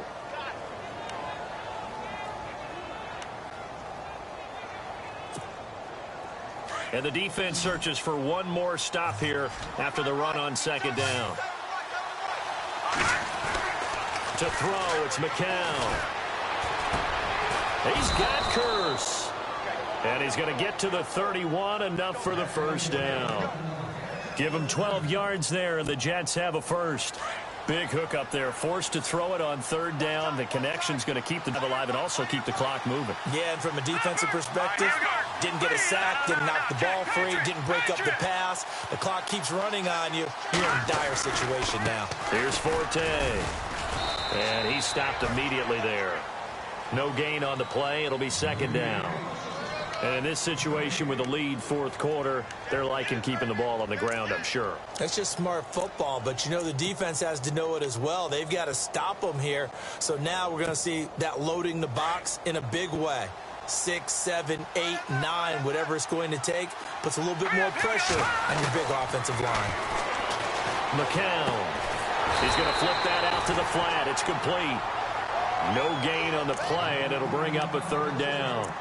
And the defense searches for one more stop here after the run on 2nd down. To throw, it's McCown. He's got Curse. And he's going to get to the 31, enough for the 1st down. Give him 12 yards there, and the Jets have a 1st. Big hook up there, forced to throw it on 3rd down. The connection's going to keep the drive alive and also keep the clock moving. Yeah, and from a defensive perspective, didn't get a sack, didn't knock the ball free, didn't break up the pass. The clock keeps running on you. You're in a dire situation now. Here's Forte. And he stopped immediately there. No gain on the play. It'll be 2nd down. And in this situation with the lead 4th quarter, they're liking keeping the ball on the ground, I'm sure. That's just smart football, but you know the defense has to know it as well. They've got to stop them here. So now we're going to see that loading the box in a big way. 6, 7, 8, 9, whatever it's going to take, puts a little bit more pressure on your big offensive line. McCown. He's going to flip that out to the flat. It's complete. No gain on the play, and it'll bring up a 3rd down.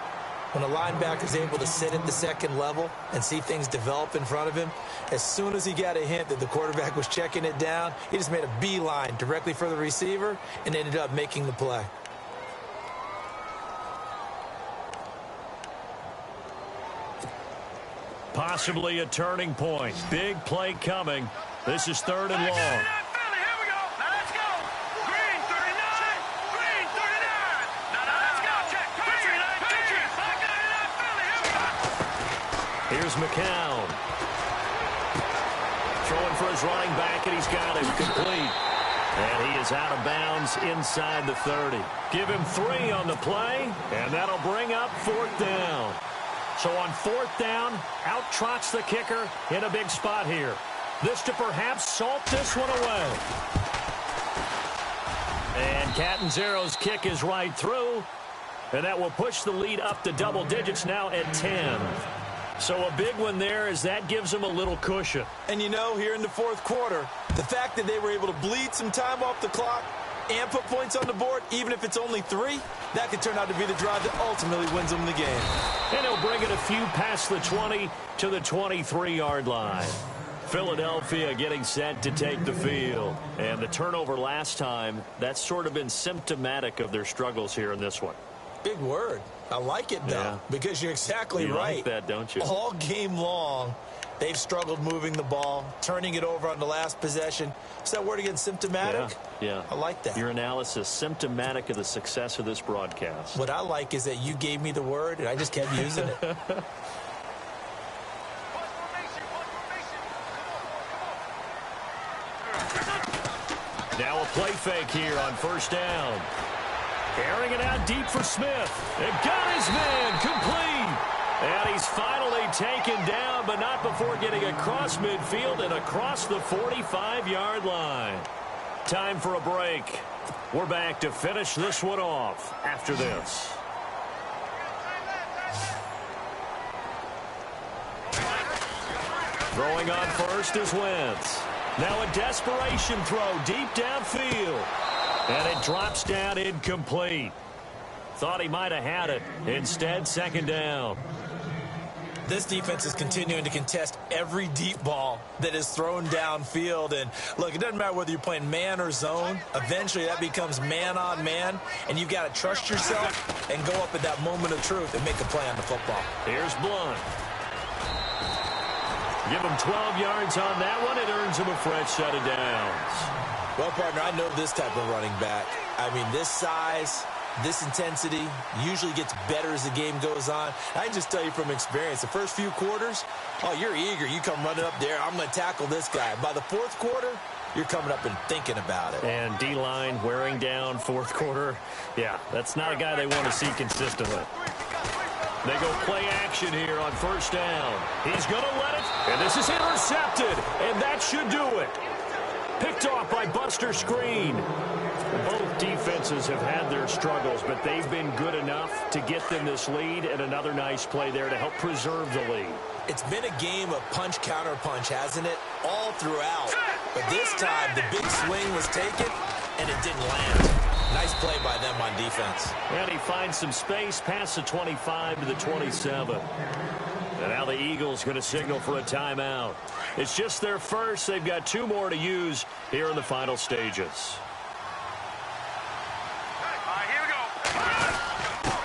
When a linebacker is able to sit at the 2nd level and see things develop in front of him, as soon as he got a hint that the quarterback was checking it down, he just made a beeline directly for the receiver and ended up making the play. Possibly a turning point. Big play coming. This is 3rd and long. Here's McCown. Throwing for his running back, and he's got him complete. And he is out of bounds inside the 30. Give him 3 on the play, and that'll bring up 4th down. So on 4th down, out trots the kicker in a big spot here. This to perhaps salt this one away. And Catanzaro's kick is right through, and that will push the lead up to double digits now at 10. So a big one there as that gives them a little cushion. And you know, here in the 4th quarter, the fact that they were able to bleed some time off the clock and put points on the board, even if it's only 3, that could turn out to be the drive that ultimately wins them the game. And he'll bring it a few past the 20 to the 23-yard line. Philadelphia getting set to take the field. And the turnover last time, that's sort of been symptomatic of their struggles here in this one. Big word. I like it, though, because you're exactly right. You like that, don't you? All game long, they've struggled moving the ball, turning it over on the last possession. Is that word again, symptomatic? Yeah. I like that. Your analysis, symptomatic of the success of this broadcast. What I like is that you gave me the word, and I just kept using it. Now a play fake here on 1st down. Airing it out deep for Smith. And got his man complete. And he's finally taken down, but not before getting across midfield and across the 45-yard line. Time for a break. We're back to finish this one off after this. Throwing on first is Wentz. Now a desperation throw deep downfield. And it drops down incomplete. Thought he might have had it. Instead, 2nd down. This defense is continuing to contest every deep ball that is thrown downfield. And, look, it doesn't matter whether you're playing man or zone. Eventually, that becomes man on man. And you've got to trust yourself and go up at that moment of truth and make a play on the football. Here's Blunt. Give him 12 yards on that one. It earns him a fresh set of downs. Well, partner, I know this type of running back. I mean, this size, this intensity usually gets better as the game goes on. I can just tell you from experience, the first few quarters, oh, you're eager. You come running up there. I'm going to tackle this guy. By the 4th quarter, you're coming up and thinking about it. And D-line wearing down 4th quarter. Yeah, that's not a guy they want to see consistently. They go play action here on 1st down. He's going to let it, and this is intercepted, and that should do it. Picked off by Buster Screen. Both defenses have had their struggles, but they've been good enough to get them this lead, and another nice play there to help preserve the lead. It's been a game of punch-counter-punch, hasn't it? All throughout. But this time, the big swing was taken, and it didn't land. Nice play by them on defense. And he finds some space past the 25 to the 27. And now the Eagles going to signal for a timeout. It's just their first. They've got 2 more to use here in the final stages. Here we go.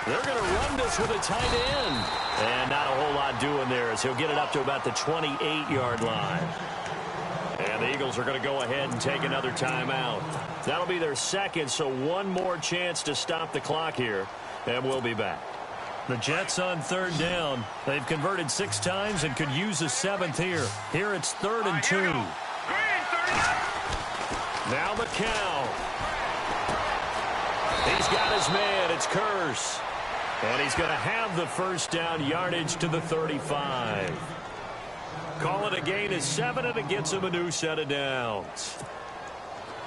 They're going to run this with a tight end. And not a whole lot doing there as he'll get it up to about the 28-yard line. And the Eagles are going to go ahead and take another timeout. That'll be their 2nd, so 1 more chance to stop the clock here. And we'll be back. The Jets on 3rd down. They've converted 6 times and could use a 7th here. Here it's 3rd and 2. Now McCown. He's got his man. It's Curse. And he's going to have the 1st down yardage to the 35. Call it a gain of 7, and it gets him a new set of downs.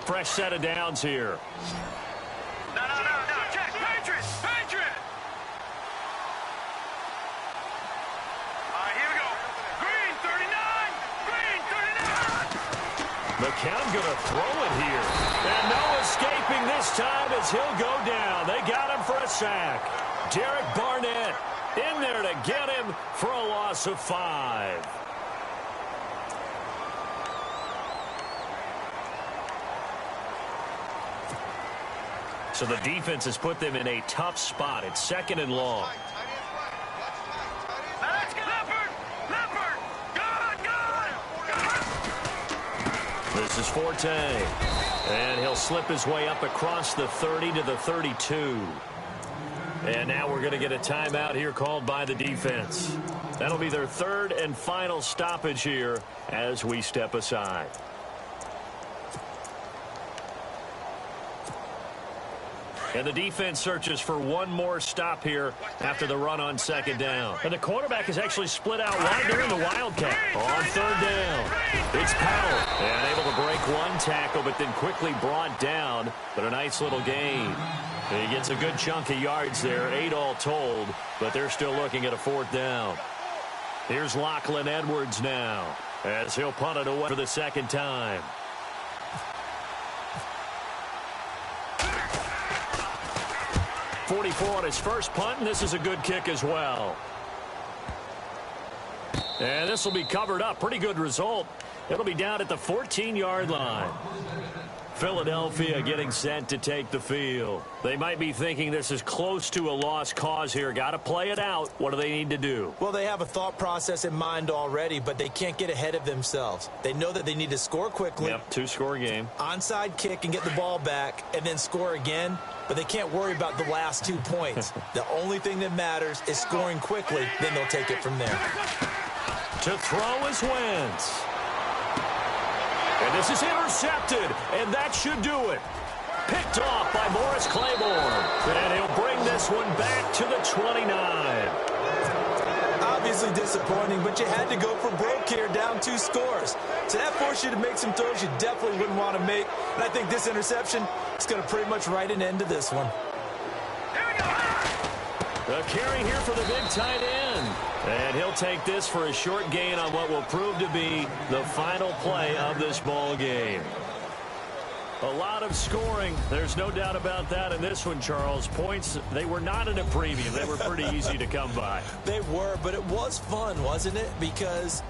Fresh set of downs here. No. Check. Patriot. Here we go. Green 39. McCown going to throw it here. And no escaping this time as he'll go down. They got him for a sack. Derek Barnett in there to get him for a loss of 5. So the defense has put them in a tough spot. It's 2nd and long. Leopard. Good. This is Forte. And he'll slip his way up across the 30 to the 32. And now we're going to get a timeout here called by the defense. That'll be their third and final stoppage here as we step aside. And the defense searches for one more stop here after the run on second down. And the quarterback is actually split out right there in the Wildcat. On third down, it's Powell. And able to break one tackle, but then quickly brought down. But a nice little gain. He gets a good chunk of yards there, 8 all told, but they're still looking at a fourth down. Here's Lachlan Edwards now as he'll punt it away for the second time. .44 on his first punt, and this is a good kick as well. And this will be covered up. Pretty good result. It'll be down at the 14-yard line. Philadelphia getting set to take the field. They might be thinking this is close to a lost cause here. Got to play it out. What do they need to do? Well, they have a thought process in mind already, but they can't get ahead of themselves. They know that they need to score quickly. Yep, 2-score game. Onside kick and get the ball back and then score again. But they can't worry about the last 2 points. The only thing that matters is scoring quickly. Then they'll take it from there. To throw is Wentz. And this is intercepted, and that should do it. Picked off by Morris Claiborne. And he'll bring this one back to the 29. Obviously disappointing, but you had to go for broke here, down 2 scores. So that forced you to make some throws you definitely wouldn't want to make. And I think this interception is going to pretty much write an end to this one. The carry here for the big tight end. And he'll take this for a short gain on what will prove to be the final play of this ball game. A lot of scoring. There's no doubt about that in this one, Charles. Points, they were not in a premium. They were pretty easy to come by. They were, but it was fun, wasn't it? Because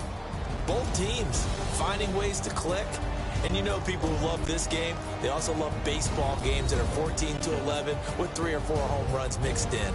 both teams finding ways to click. And you know people who love this game, they also love baseball games that are 14-11 with 3 or 4 home runs mixed in.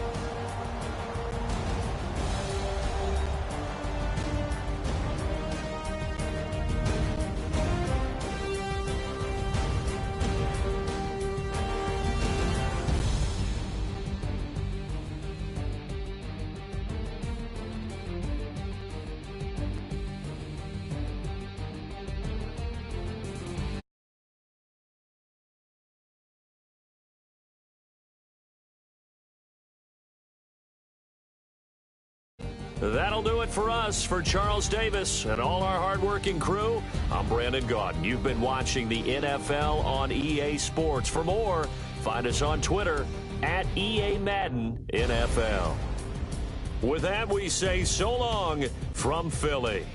That'll do it for us. For Charles Davis and all our hardworking crew, I'm Brandon Gaudin. You've been watching the NFL on EA Sports. For more, find us on Twitter at EA Madden NFL. With that, we say so long from Philly.